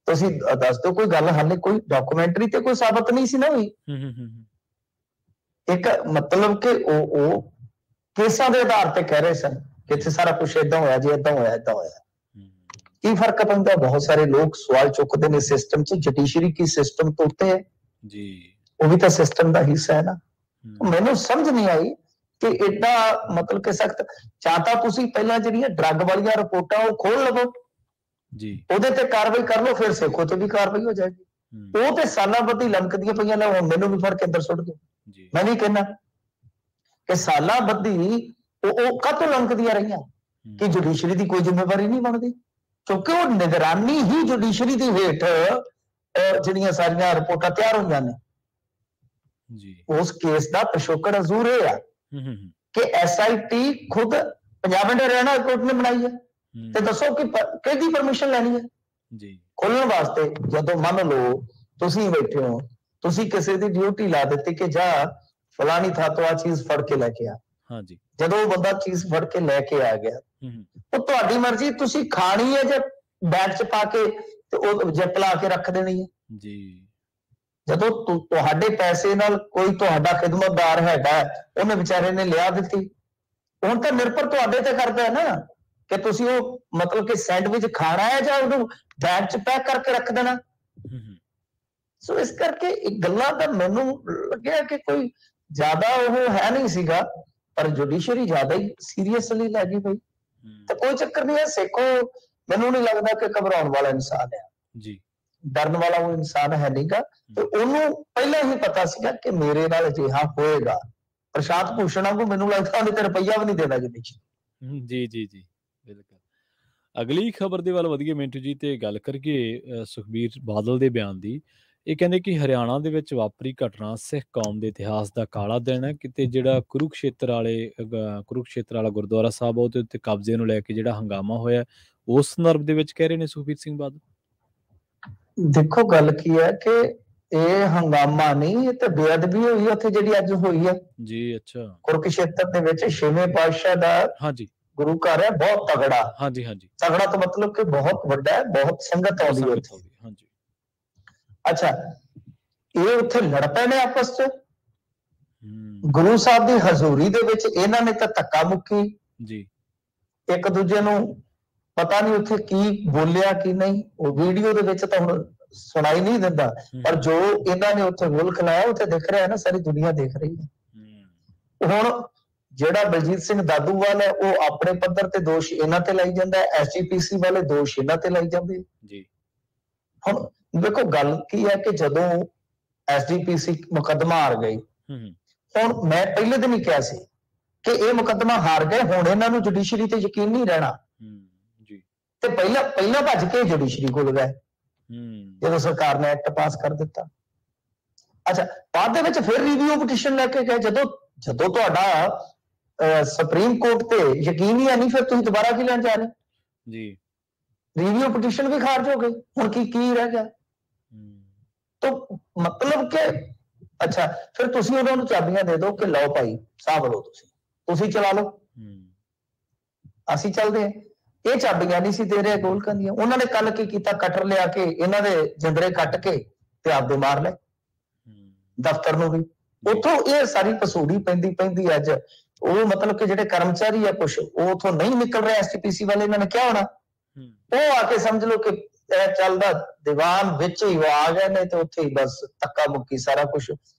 ਤੁਸੀਂ ਦੱਸ ਦਿਓ ਕੋਈ ਗੱਲ, ਹਾਲੇ ਕੋਈ ਡਾਕੂਮੈਂਟਰੀ ਤੇ ਕੋਈ ਸਾਬਤ ਨਹੀਂ ਸੀ ਨਾ ਹੋਈ। ਇੱਕ ਮਤਲਬ ਕਿ ਉਹ ਕੇਸਾਂ ਦੇ ਆਧਾਰ ਤੇ ਕਹਿ ਰਹੇ ਸਨ ਕਿ ਇੱਥੇ ਸਾਰਾ ਕੁਝ ਏਦਾਂ ਹੋਇਆ ਜੀ, ਏਦਾਂ ਹੋਇਆ, ਏਦਾਂ ਹੋਇਆ। ਕੀ ਫਰਕ ਪੈਂਦਾ? ਬਹੁਤ ਸਾਰੇ ਲੋਕ ਸਵਾਲ ਚੁੱਕਦੇ ਨੇ ਸਿਸਟਮ 'ਚ, ਜੁਡੀਸ਼ਰੀ ਕੀ ਸਿਸਟਮ ਤੋਂ ਉੱਤੇ ਹੈ ਜੀ, ਉਹ ਵੀ ਤਾਂ ਸਿਸਟਮ ਦਾ ਹਿੱਸਾ ਹੈ ਨਾ। ਮੈਨੂੰ ਸਮਝ ਨਹੀਂ ਆਈ ਕਿ ਏਡਾ ਮਤਲਬ ਕਿ ਸਖਤ, ਜਾਂ ਤਾਂ ਤੁਸੀਂ ਪਹਿਲਾਂ ਜਿਹੜੀਆਂ ਡਰੱਗ ਵਾਲੀਆਂ ਰਿਪੋਰਟਾਂ ਉਹ ਖੋਲ ਲਵੋ ਜੀ, ਉਹਦੇ ਤੇ ਕਾਰਵਾਈ ਕਰ ਲਓ, ਫਿਰ ਸੇਖੋਂ ਤੇ ਵੀ ਕਾਰਵਾਈ ਹੋ ਜਾਏਗੀ। ਉਹ ਤੇ ਸਾਲਾਂ ਬੱਧੀ ਲਮਕਦੀਆਂ ਪਈਆਂ ਨੇ, ਹੁਣ ਮੈਨੂੰ ਵੀ ਫੜ ਕੇ ਅੰਦਰ ਸੁੱਟ ਦਿਓ। ਮੈਂ ਵੀ ਕਹਿੰਦਾ ਕਿ ਸਾਲਾਂ ਬੱਧੀ ਉਹ ਕਾਹਤੋਂ ਲਮਕਦੀਆਂ ਰਹੀਆਂ ਕਿ ਜੁਡੀਸ਼ਰੀ ਦੀ ਕੋਈ ਜ਼ਿੰਮੇਵਾਰੀ ਨਹੀਂ ਬਣਦੀ, ਕਿਉਂਕਿ ਉਹ ਨਿਗਰਾਨੀ ਹੀ ਜੁਡੀਸ਼ਰੀ ਦੀ ਹੇਠ ਜਿਹੜੀਆਂ ਸਾਰੀਆਂ ਰਿਪੋਰਟਾਂ ਤਿਆਰ ਹੋਈਆਂ ਨੇ ਜੀ। ਉਸ ਕੇਸ ਦਾ ਪਿਛੋਕੜ ਜ਼ਰੂਰ ਇਹ ਆ ਕਿ SIT ਖੁਦ ਪੰਜਾਬ ਐਂਡ ਹਰਿਆਣਾ ਕੋਰਟ ਨੇ ਬਣਾਈ ਹੈ, ਤੇ ਦੱਸੋ ਕਿ ਕਿਹਦੀ ਪਰਮਿਸ਼ਨ ਲੈਣੀ ਹੈ ਜੀ ਖੋਲਣ ਵਾਸਤੇ। ਜਦੋਂ ਮੰਨ ਲਓ ਤੁਸੀਂ ਬੈਠੇ ਹੋ, ਤੁਸੀਂ ਕਿਸੇ ਦੀ ਡਿਊਟੀ ਲਾ ਦਿੱਤੀ ਕਿ ਜਾ ਫਲਾਣੀ ਥਾਂ ਤੋਂ ਆ ਚੀਜ਼ ਫੜ ਕੇ ਲੈ ਕੇ ਆ, ਹਾਂਜੀ, ਜਦੋਂ ਉਹ ਬੰਦਾ ਚੀਜ਼ ਫੜ ਕੇ ਲੈ ਕੇ ਆ ਗਿਆ, ਉਹ ਤੁਹਾਡੀ ਮਰਜ਼ੀ, ਤੁਸੀਂ ਖਾਣੀ ਹੈ ਜਾਂ ਬੈਗ 'ਚ ਪਾ ਕੇ ਤੇ ਉਹ ਜਿੱਪ ਲਾ ਕੇ ਰੱਖ ਦੇਣੀ ਹੈ ਜੀ। ਜਦੋਂ ਤੁਹਾਡੇ ਪੈਸੇ ਨਾਲ ਕੋਈ ਤੁਹਾਡਾ ਖਿਦਮਤਦਾਰ ਹੈਗਾ, ਉਹਨੇ ਵਿਚਾਰੇ ਨੇ ਲਿਆ ਦਿੱਤੀ, ਹੁਣ ਤਾਂ ਨਿਰਭਰ ਤੁਹਾਡੇ ਤੇ ਕਰਦਾ ਹੈ ਨਾ ਕਿ ਤੁਸੀਂ ਉਹ ਮਤਲਬ ਕਿ ਸੈਂਡਵਿਚ ਖਾਣਾ ਹੈ ਜਾਂ ਉਹਨੂੰ ਬੈਗ 'ਚ ਪੈਕ ਕਰਕੇ ਰੱਖ ਦੇਣਾ। ਸੋ ਇਸ ਕਰਕੇ ਇਹ ਗੱਲਾਂ ਦਾ ਮੈਨੂੰ ਲੱਗਿਆ ਕਿ ਕੋਈ ਜ਼ਿਆਦਾ ਉਹ ਹੈ ਨਹੀਂ ਸੀਗਾ, ਪਰ ਜੁਡੀਸ਼ਰੀ ਜ਼ਿਆਦਾ ਹੀ ਸੀਰੀਅਸਲੀ ਲੈ ਗਈ ਬਈ। ਤੇ ਕੋਈ ਚੱਕਰ ਨਹੀਂ ਹੈ, ਸੇਖੋਂ ਮੈਨੂੰ ਨਹੀਂ ਲੱਗਦਾ ਕਿ ਘਬਰਾਉਣ ਵਾਲਾ ਇਨਸਾਨ ਹੈ ਜੀ, ਡਰਨ ਵਾਲਾ ਉਹ ਇਨਸਾਨ ਹੈ ਨਹੀਂਗਾ। ਤੇ ਉਹਨੂੰ ਪਹਿਲਾਂ ਹੀ ਪਤਾ ਸੀਗਾ ਕਿ ਮੇਰੇ ਨਾਲ ਅਜਿਹਾ ਹੋਏਗਾ। ਪ੍ਰਸ਼ਾਂਤ ਭੂਸ਼ਣ ਵਾਂਗੂ ਮੈਨੂੰ ਲੱਗਦਾ ਉਹਨੇ ਤੇ ਰੁਪਈਆ ਵੀ ਨਹੀਂ ਦੇਣਾ ਜੁਡੀਸ਼ਰੀ। ਜੀ ਜੀ ਜੀ, ਬਿਲਕੁਲ। ਅਗਲੀ ਖਬਰ ਦੇ ਵੱਲ ਵਧੀਆ ਮਿੰਟੂ ਜੀ, ਤੇ ਗੱਲ ਕਰੀਏ ਸੁਖਬੀਰ ਬਾਦਲ ਦੇ ਬਿਆਨ ਦੀ। ਇਹ ਕਹਿੰਦੇ ਕਿ ਹਰਿਆਣਾ ਦੇ ਵਿੱਚ ਵਾਪਰੀ ਘਟਨਾ ਸਿੱਖ ਕੌਮ ਦੇ ਇਤਿਹਾਸ ਦਾ ਕਾਲਾ ਦਿਨ ਹੈ। ਕਿਤੇ ਜਿਹੜਾ ਕੁਰੂਕਸ਼ੇਤਰ ਵਾਲਾ ਗੁਰਦੁਆਰਾ ਸਾਹਿਬ ਉਹਦੇ ਉੱਤੇ ਕਬਜ਼ੇ ਨੂੰ ਲੈ ਕੇ ਜਿਹੜਾ ਹੰਗਾਮਾ ਹੋਇਆ, ਉਸ ਸੰਦਰਭ ਦੇ ਵਿੱਚ ਕਹਿ ਰਹੇ ਨੇ ਸੁਖਬੀਰ ਸਿੰਘ ਬਾਦਲ। ਦੇਖੋ ਗੱਲ ਕੀ ਹੈ ਕਿ ਇਹ ਹੰਗਾਮਾ ਨਹੀਂ, ਇਹ ਤਾਂ ਬੇਅਦਬੀ ਹੋਈ ਉੱਥੇ ਜਿਹੜੀ ਅੱਜ ਹੋਈ ਹੈ ਜੀ। ਅੱਛਾ, ਕੁਰੂਕਸ਼ੇਤਰ ਦੇ ਵਿੱਚ 6ਵੇਂ ਪਾਤਸ਼ਾਹ ਦਾ ਹਾਂਜੀ ਗੁਰੂ ਘਰ ਹੈ, ਬਹੁਤ ਤਗੜਾ। ਹਾਂਜੀ ਹਾਂਜੀ, ਤਗੜਾ ਤਾਂ ਮਤਲਬ ਕਿ ਬਹੁਤ ਵੱਡਾ ਹੈ, ਬਹੁਤ ਸੰਗਤ ਆਉਂਦੀ ਹੈ ਉੱਥੇ। ਹਾਂਜੀ, ਅੱਛਾ, ਇਹ ਉੱਥੇ ਲੜ ਪਏ ਨੇ ਆਪਸ 'ਚ ਗੁਰੂ ਸਾਹਿਬ ਦੀ ਹਜ਼ੂਰੀ ਦੇ ਵਿੱਚ। ਇਹਨਾਂ ਨੇ ਤਾਂ ਧੱਕਾ ਮੁੱਕੀ ਜੀ, ਇੱਕ ਦੂਜੇ ਨੂੰ ਪਤਾ ਨਹੀਂ ਉੱਥੇ ਕੀ ਬੋਲਿਆ ਕੀ ਨਹੀਂ, ਉਹ ਵੀਡੀਓ ਦੇ ਵਿੱਚ ਤਾਂ ਹੁਣ ਸੁਣਾਈ ਨਹੀਂ ਦਿੰਦਾ, ਪਰ ਜੋ ਇਹਨਾਂ ਨੇ ਉੱਥੇ ਮੁਲਕ ਲਾਇਆ ਉੱਥੇ ਦਿਖ ਰਿਹਾ ਨਾ, ਸਾਰੀ ਦੁਨੀਆ ਦੇਖ ਰਹੀ ਹੈ। ਹੁਣ ਜਿਹੜਾ ਬਲਜੀਤ ਸਿੰਘ ਦਾਦੂਵਾਲ ਹੈ ਉਹ ਆਪਣੇ ਪੱਧਰ ਤੇ ਦੋਸ਼ ਇਹਨਾਂ ਤੇ ਲਾਈ ਜਾਂਦਾ ਹੈ, SGPC ਵਾਲੇ ਦੋਸ਼ ਇਹਨਾਂ ਤੇ ਲਾਈ ਜਾਂਦੇ ਜੀ। ਹੁਣ ਦੇਖੋ ਗੱਲ ਕੀ ਹੈ ਕਿ ਜਦੋਂ SGPC ਮੁਕੱਦਮਾ ਹਾਰ ਗਈ, ਹੁਣ ਮੈਂ ਪਹਿਲੇ ਦਿਨ ਹੀ ਕਿਹਾ ਸੀ ਕਿ ਇਹ ਮੁਕੱਦਮਾ ਹਾਰ ਗਏ, ਹੁਣ ਇਹਨਾਂ ਨੂੰ ਜੁਡੀਸ਼ਰੀ ਤੇ ਯਕੀਨ ਨਹੀਂ ਰਹਿਣਾ ਜੀ। ਤੇ ਪਹਿਲਾਂ ਭੱਜ ਕੇ ਜੁਡੀਸ਼ਰੀ ਕੋਲ ਗਏ ਜਦੋਂ ਸਰਕਾਰ ਨੇ ਐਕਟ ਪਾਸ ਕਰ ਦਿੱਤਾ। ਅੱਛਾ, ਬਾਅਦ ਦੇ ਵਿੱਚ ਫਿਰ ਰਿਵਿਊ ਪਟੀਸ਼ਨ ਲੈ ਕੇ ਗਏ। ਜਦੋਂ ਤੁਹਾਡਾ ਸੁਪਰੀਮ ਕੋਰਟ ਤੇ ਯਕੀਨ ਹੀ ਨਹੀਂ, ਫਿਰ ਤੁਸੀਂ ਦੁਬਾਰਾ ਕੀ ਲੈਣ ਜਾ ਰਹੇ ਜੀ। ਰਿਵਿਊ ਪਟੀਸ਼ਨ ਵੀ ਖਾਰਜ ਹੋ ਗਈ, ਹੁਣ ਕੀ ਰਹਿ ਗਿਆ? ਤਾਂ ਮਤਲਬ ਕਿ ਅੱਛਾ, ਫਿਰ ਤੁਸੀਂ ਉਹਨਾਂ ਨੂੰ ਚਾਬੀਆਂ ਦੇ ਦਿਓ ਕਿ ਲਓ ਭਾਈ ਸਾਂਭ ਲਓ, ਤੁਸੀਂ ਚਲਾ ਲਓ, ਅਸੀਂ ਚੱਲਦੇ ਹਾਂ। ਇਹ ਚਾਬੀਆਂ ਨਹੀਂ ਸੀ ਦੇ ਰਹੇ ਗੋਲਕਾਂ ਦੀਆਂ। ਉਹਨਾਂ ਨੇ ਕੱਲ ਕੀ ਕੀਤਾ, ਕਟਰ ਲਿਆ ਕੇ ਇਹਨਾਂ ਦੇ ਜਿੰਦਰੇ ਕੱਟ ਕੇ ਤੇ ਆਪਦੇ ਮਾਰ ਲਏ ਦਫ਼ਤਰ ਨੂੰ ਵੀ। ਉੱਥੋਂ ਇਹ ਸਾਰੀ ਪਸੂੜੀ ਪੈਂਦੀ ਅੱਜ। ਉਹ ਮਤਲਬ ਕਿ ਜਿਹੜੇ ਕਰਮਚਾਰੀ ਆ ਕੁਛ ਉਹ ਉੱਥੋਂ ਨਹੀਂ ਨਿਕਲ ਰਹੇ, ਐਸਟੀਪੀਸੀ ਵਾਲੇ, ਇਹਨਾਂ ਨੇ ਕਿਹਾ ਹੋਣਾ, ਉਹ ਆ ਕੇ ਸਮਝ ਲਓ ਕਿ ਚੱਲਦਾ ਦੀਵਾਨ ਵਿੱਚ ਹੀ ਉਹ ਆ ਗਏ ਨੇ ਤੇ ਉੱਥੇ ਹੀ ਬਸ ਧੱਕਾ ਮੁੱਕੀ ਸਾਰਾ ਕੁਛ।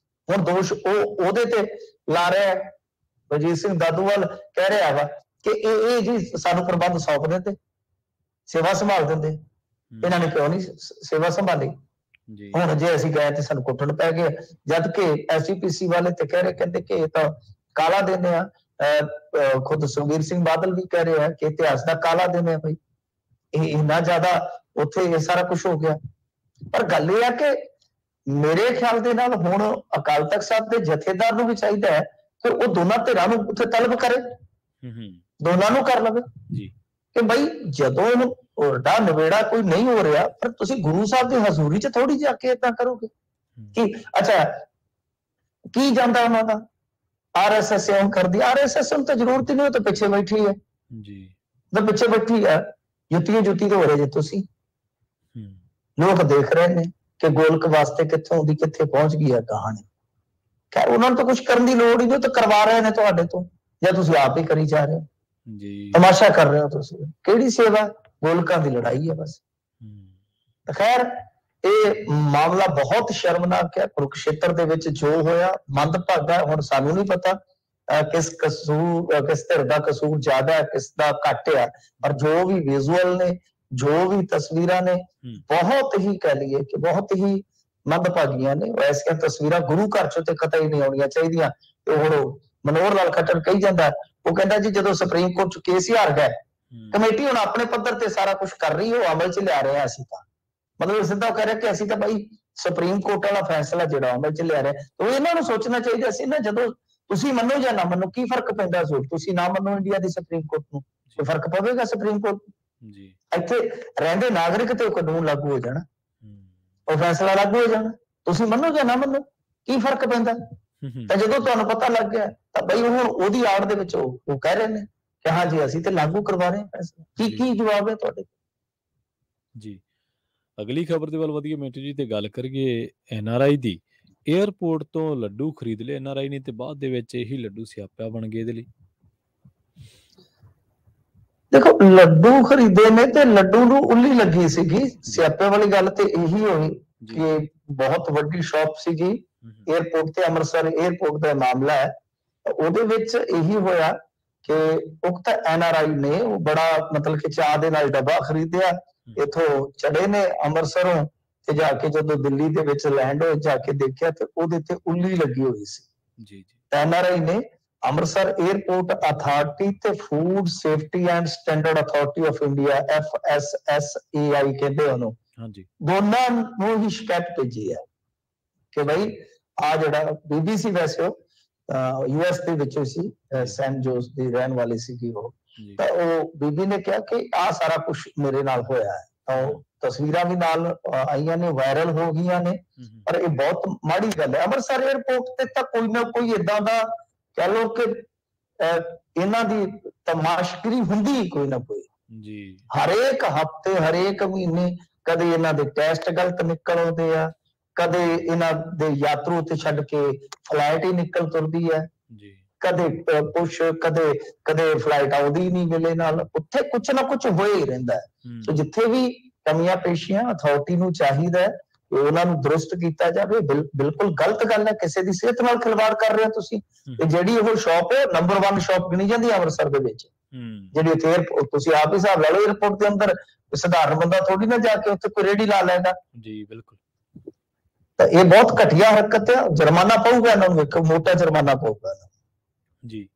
ਹੁਣ ਦੋਸ਼ ਉਹ ਉਹਦੇ ਤੇ ਲਾ ਰਿਹਾ। ਬਲਜੀਤ ਸਿੰਘ ਦਾਦੂਵਾਲ ਕਹਿ ਰਿਹਾ ਵਾ ਕਿ ਇਹ ਜੀ ਸਾਨੂੰ ਪ੍ਰਬੰਧ ਸੌਂਪ ਦਿੰਦੇ, ਸੇਵਾ ਸੰਭਾਲ ਦਿੰਦੇ, ਇਹਨਾਂ ਨੇ ਕਿਉਂ ਨਹੀਂ ਸੇਵਾ ਸੰਭਾਲੀ। ਹੁਣ ਜੇ ਅਸੀਂ ਗਏ ਤੇ ਸਾਨੂੰ ਕੁੱਟਣ ਪੈ ਗਏ, ਜਦ ਕਿ ਐਸਜੀਪੀਸੀ ਵਾਲੇ ਤੇ ਕਹਿ ਰਹੇ, ਕਹਿੰਦੇ ਕਿ ਇਹ ਤਾਂ ਕਾਲਾ ਦਿਨ ਆ। ਖੁਦ ਸੁਖਬੀਰ ਸਿੰਘ ਬਾਦਲ ਵੀ ਕਹਿ ਰਹੇ ਆ ਕਿ ਇਤਿਹਾਸ ਦਾ ਕਾਲਾ ਦਿਨ ਹੈ ਬਈ, ਇਹ ਇੰਨਾ ਜ਼ਿਆਦਾ ਉੱਥੇ ਇਹ ਸਾਰਾ ਕੁਝ ਹੋ ਗਿਆ। ਪਰ ਗੱਲ ਇਹ ਆ ਕਿ ਮੇਰੇ ਖਿਆਲ ਦੇ ਨਾਲ ਹੁਣ ਅਕਾਲ ਤਖਤ ਸਾਹਿਬ ਦੇ ਜਥੇਦਾਰ ਨੂੰ ਵੀ ਚਾਹੀਦਾ ਹੈ ਕਿ ਉਹ ਦੋਨਾਂ ਧਿਰਾਂ ਨੂੰ ਉੱਥੇ ਤਲਬ ਕਰੇ, ਦੋਨਾਂ ਨੂੰ ਕਰ ਲਵੇ ਕਿ ਬਈ ਜਦੋਂ ਇਹਨੂੰ ਵੱਡਾ ਨਵੇੜਾ ਕੋਈ ਨਹੀਂ ਹੋ ਰਿਹਾ, ਪਰ ਤੁਸੀਂ ਗੁਰੂ ਸਾਹਿਬ ਦੀ ਹਜ਼ੂਰੀ 'ਚ ਥੋੜੀ ਜਾ ਕੇ ਏਦਾਂ ਕਰੋਗੇ ਕਿ ਅੱਛਾ ਕੀ ਜਾਂਦਾ ਉਹਨਾਂ ਦਾ ਆਰਐਸਐਸ ਐਮ ਕਰਦੀ। ਆਰਐਸਐਸ ਨੂੰ ਤਾਂ ਜ਼ਰੂਰਤ ਹੀ ਨਹੀਂ, ਉਹ ਤਾਂ ਪਿੱਛੇ ਬੈਠੀ ਹੈ ਜੀ, ਤਾਂ ਪਿੱਛੇ ਬੈਠੀ ਹੈ। ਜੁੱਤੀ ਤੋਂ ਹੋ ਰਹੇ ਜੇ ਤੁਸੀਂ, ਲੋਕ ਦੇਖ ਰਹੇ ਨੇ ਕਿ ਗੋਲਕ ਵਾਸਤੇ ਕਿੱਥੋਂ ਦੀ ਕਿੱਥੇ ਪਹੁੰਚ ਗਈ ਹੈ ਕਹਾਣੀ। ਖੈਰ ਉਹਨਾਂ ਨੂੰ ਤਾਂ ਕੁਝ ਕਰਨ ਦੀ ਲੋੜ ਹੀ ਨਹੀਂ, ਤਾਂ ਕਰਵਾ ਰਹੇ ਨੇ ਤੁਹਾਡੇ ਤੋਂ, ਜਾਂ ਤੁਸੀਂ ਆਪ ਹੀ ਕਰੀ ਜਾ ਰਹੇ ਹੋ ਜੀ, ਤਮਾਸ਼ਾ ਕਰ ਰਹੇ ਹੋ ਤੁਸੀਂ। ਕਿਹੜੀ ਸੇਵਾ, ਗੋਲਕਾਂ ਦੀ ਲੜਾਈ ਹੈ ਬਸ। ਖੈਰ ਇਹ ਮਾਮਲਾ ਬਹੁਤ ਸ਼ਰਮਨਾਕ ਹੈ। ਕੁਰੂਕਸ਼ੇਤਰ ਦੇ ਵਿੱਚ ਜੋ ਹੋਇਆ ਮੰਦਭਾਗਾ। ਹੁਣ ਸਾਨੂੰ ਨਹੀਂ ਪਤਾ ਕਿਸ ਧਿਰ ਦਾ ਕਸੂਰ ਜ਼ਿਆਦਾ ਹੈ, ਕਿਸ ਦਾ ਘੱਟ ਆ, ਪਰ ਜੋ ਵੀ ਵਿਜ਼ੂਅਲ ਨੇ, ਜੋ ਵੀ ਤਸਵੀਰਾਂ ਨੇ, ਬਹੁਤ ਹੀ ਕਹਿ ਲਈਏ ਕਿ ਬਹੁਤ ਹੀ ਮੰਦਭਾਗੀਆਂ ਨੇ। ਐਸੀਆਂ ਤਸਵੀਰਾਂ ਗੁਰੂ ਘਰ ਚੋਂ ਤੇ ਕਤਈ ਨਹੀਂ ਆਉਣੀਆਂ ਚਾਹੀਦੀਆਂ। ਤੇ ਹੁਣ ਮਨੋਹਰ ਲਾਲ ਖੱਟਰ ਕਹੀ ਜਾਂਦਾ, ਉਹ ਕਹਿੰਦਾ ਜੀ ਜਦੋਂ ਸੁਪਰੀਮ ਕੋਰਟ ਚ ਕੇਸ ਹੀ ਹਾਰ ਗਿਆ, ਕਮੇਟੀ ਹੁਣ ਆਪਣੇ ਪੱਧਰ ਤੇ ਸਾਰਾ ਕੁਝ ਕਰ ਰਹੀ, ਉਹ ਅਮਲ ਚ ਲਿਆ ਰਹੇ ਆ। ਅਸੀਂ ਤਾਂ ਮਤਲਬ ਸਿੱਧਾ ਕਹਿ ਰਿਹਾ ਕਿ ਅਸੀਂ ਤਾਂ ਬਾਈ ਸੁਪਰੀਮ ਕੋਰਟ ਵਾਲਾ ਫੈਸਲਾ ਜਿਹੜਾ ਅਮਲ ਚ ਲਿਆ ਰਿਹਾ, ਤਾਂ ਇਹਨਾਂ ਨੂੰ ਸੋਚਣਾ ਚਾਹੀਦਾ ਸੀ ਨਾ, ਜਦੋਂ ਤੁਸੀਂ ਮੰਨੋ ਜਾਂ ਨਾ ਮੰਨੋ ਕੀ ਫਰਕ ਪੈਂਦਾ ਜ਼ਰੂਰ, ਤੁਸੀਂ ਨਾ ਮੰਨੋ ਇੰਡੀਆ ਦੀ ਸੁਪਰੀਮ ਕੋਰਟ ਨੂੰ, ਕੋਈ ਫਰਕ ਪਵੇਗਾ ਸੁਪਰੀਮ ਕੋਰਟ ਜੀ? ਇੱਥੇ ਰਹਿੰਦੇ ਨਾਗਰਿਕ ਤੇ ਕਾਨੂੰਨ ਲਾਗੂ ਹੋ ਜਾਣਾ, ਉਹ ਫੈਸਲਾ ਲਾਗੂ ਹੋ ਜਾਣਾ, ਤੁਸੀਂ ਮੰਨੋ ਜਾਂ ਨਾ ਮੰਨੋ ਕੀ ਫਰਕ ਪੈਂਦਾ। ਤਾਂ ਜਦੋਂ ਤੁਹਾਨੂੰ ਪਤਾ ਲੱਗ ਗਿਆ ਤਾਂ ਬਈ ਹੁਣ ਉਹਦੀ ਆੜ ਦੇ ਵਿੱਚ ਉਹ ਕਹਿ ਰਹੇ ਨੇ ਕਿ ਹਾਂ ਜੀ ਅਸੀਂ ਤੇ ਲਾਗੂ ਕਰਵਾ ਰਹੇ ਹਾਂ ਫੈਸਲਾ। ਕੀ ਜਵਾਬ ਹੈ ਤੁਹਾਡੇ ਜੀ? ਅਗਲੀ ਖਬਰ ਦੇ ਵੱਲ ਵਧੀਆ ਮਿੰਟੂ ਜੀ, ਤੇ ਗੱਲ ਕਰੀਏ ਐਨਆਰਆਈ ਦੀ। ਏਅਰਪੋਰਟ ਤੋਂ ਲੱਡੂ ਖਰੀਦ ਲਏ ਐਨਆਰਆਈ ਨੇ, ਤੇ ਬਾਅਦ ਦੇ ਵਿੱਚ ਇਹੀ ਲੱਡੂ ਸਿਆਪਾ ਬਣ ਗਏ ਇਹਦੇ ਲਈ। ਦੇਖੋ ਲੱਡੂ ਖਰੀਦੇ ਨੇ ਤੇ ਲੱਡੂ ਨੂੰ ਉੱਲੀ ਲੱਗੀ ਸੀਗੀ। ਸਿਆਪੇ ਵਾਲੀ ਗੱਲ ਤੇ ਇਹੀ ਹੋਈ ਕਿ ਬਹੁਤ ਵੱਡੀ ਸ਼ਾਪ ਸੀਗੀ ਏਅਰਪੋਰਟ ਤੇ, ਅੰਮ੍ਰਿਤਸਰ ਏਅਰਪੋਰਟ ਦਾ ਮਾਮਲਾ ਹੈ। ਉਹਦੇ ਵਿੱਚ ਇਹੀ ਹੋਇਆ ਕਿ ਉਕਤ ਐਨਆਰਆਈ ਨੇ ਉਹ ਬੜਾ ਮਤਲਬ ਕਿ ਚਾਹ ਦੇ ਨਾਲ ਡੱਬਾ ਖਰੀਦਿਆ, ਇਥੋਂ ਚੜੇ ਨੇ ਅੰਮ੍ਰਿਤਸਰੋਂ, ਤੇ ਜਾ ਕੇ ਜਦੋਂ ਦਿੱਲੀ ਦੇ ਵਿੱਚ ਲੈਂਡ ਹੋਏ ਜਾ ਕੇ ਦੇਖਿਆ ਤੇ ਉਹਦੇ ਤੇ ਉੱਲੀ ਲੱਗੀ ਹੋਈ ਸੀ ਜੀ। ਐਨਆਰਆਈ ਨੇ ਅੰਮ੍ਰਿਤਸਰ ਏਅਰਪੋਰਟ ਅਥਾਰਟੀ ਤੇ food safety and standard authority of India FSSAI ਕਹਿੰਦੇ ਉਹਨੂੰ, ਦੋਨਾਂ ਨੂੰ ਹੀ ਸ਼ਿਕਾਇਤ ਭੇਜੀ ਹੈ ਕਿ ਬਈ ਆ ਜਿਹੜਾ BBC ਵੈਸੇ US ਦੇ ਵਿੱਚੋਂ ਸੀ, ਸੈਂਟ ਜੋਸ ਦੀ ਰਹਿਣ ਵਾਲੀ ਸੀਗੀ ਉਹ, ਤਾਂ ਉਹ ਬੀਬੀ ਨੇ ਕਿਹਾ ਕਿ ਆ ਸਾਰਾ ਕੁਝ ਮੇਰੇ ਨਾਲ ਹੋਇਆ ਹੈ। ਤਾਂ ਉਹ ਤਸਵੀਰਾਂ ਵੀ ਨਾਲ ਆਈਆਂ ਨੇ, ਵਾਇਰਲ ਹੋ ਗਈਆਂ ਨੇ, ਪਰ ਇਹ ਬਹੁਤ ਮਾੜੀ ਗੱਲ ਹੈ। ਅੰਮ੍ਰਿਤਸਰ ਏਅਰਪੋਰਟ ਤੇ ਤਾਂ ਕੋਈ ਨਾ ਕੋਈ ਏਦਾਂ ਦਾ ਕਹਿ ਲਓ ਕਿ ਇਹਨਾਂ ਦੀ ਤਮਾਸ਼ਗਰੀ ਹੁੰਦੀ ਕੋਈ ਨਾ ਕੋਈ ਜੀ। ਹਰੇਕ ਹਫ਼ਤੇ ਹਰੇਕ ਮਹੀਨੇ ਕਦੇ ਇਹਨਾਂ ਦੇ ਟੈਸਟ ਗਲਤ ਨਿਕਲ ਆਉਂਦੇ ਆ, ਕਦੇ ਇਹਨਾਂ ਦੇ ਯਾਤਰੂ ਤੇ ਛੱਡ ਕੇ ਫਲਾਈਟ ਹੀ ਨਿਕਲ ਤੁਰਦੀ ਹੈ ਜੀ, ਕਦੇ ਕੁਛ ਕਦੇ ਫਲਾਈਟ ਆਉਂਦੀ ਨਹੀਂ ਵੇਲੇ ਨਾਲ, ਉੱਥੇ ਕੁਛ ਨਾ ਕੁਛ ਹੋਏ ਹੀ ਰਹਿੰਦਾ ਹੈ। ਸੋ ਜਿੱਥੇ ਵੀ ਕਮੀਆਂ ਪੇਸ਼ੀਆਂ ਅਥਾਰਟੀ ਨੂੰ ਚਾਹੀਦਾ ਹੈ ਕਿ ਉਹਨਾਂ ਨੂੰ ਦਰੁਸਤ ਕੀਤਾ ਜਾਵੇ। ਬਿਲਕੁਲ ਗਲਤ ਗੱਲ ਹੈ, ਕਿਸੇ ਦੀ ਸਿਹਤ ਨਾਲ ਖਿਲਵਾੜ ਕਰ ਰਹੇ ਹੋ ਤੁਸੀਂ। ਤੇ ਜਿਹੜੀ ਉਹ ਸ਼ਾਪ ਹੈ ਨੰਬਰ 1 ਸ਼ਾਪ ਗਿਣੀ ਜਾਂਦੀ ਹੈ ਅੰਮ੍ਰਿਤਸਰ ਦੇ ਵਿੱਚ, ਜਿਹੜੀ ਉੱਥੇ ਤੁਸੀਂ ਆਪ ਹੀ ਹਿਸਾਬ ਲਾ ਲਓ, ਏਅਰਪੋਰਟ ਦੇ ਅੰਦਰ ਸਧਾਰਨ ਬੰਦਾ ਥੋੜੀ ਨਾ ਜਾ ਕੇ ਉੱਥੇ ਕੋਈ ਰੇਹੜੀ ਲਾ ਲੈਗਾ ਜੀ। ਬਿਲਕੁਲ, ਤਾਂ ਇਹ ਬਹੁਤ ਘਟੀਆ ਹਰਕਤ ਹੈ। ਜੁਰਮਾਨਾ ਪਊਗਾ ਇਹਨਾਂ ਨੂੰ, ਇੱਕ ਮੋਟਾ ਜੁਰਮਾਨਾ ਪਊਗਾ ਜੀ।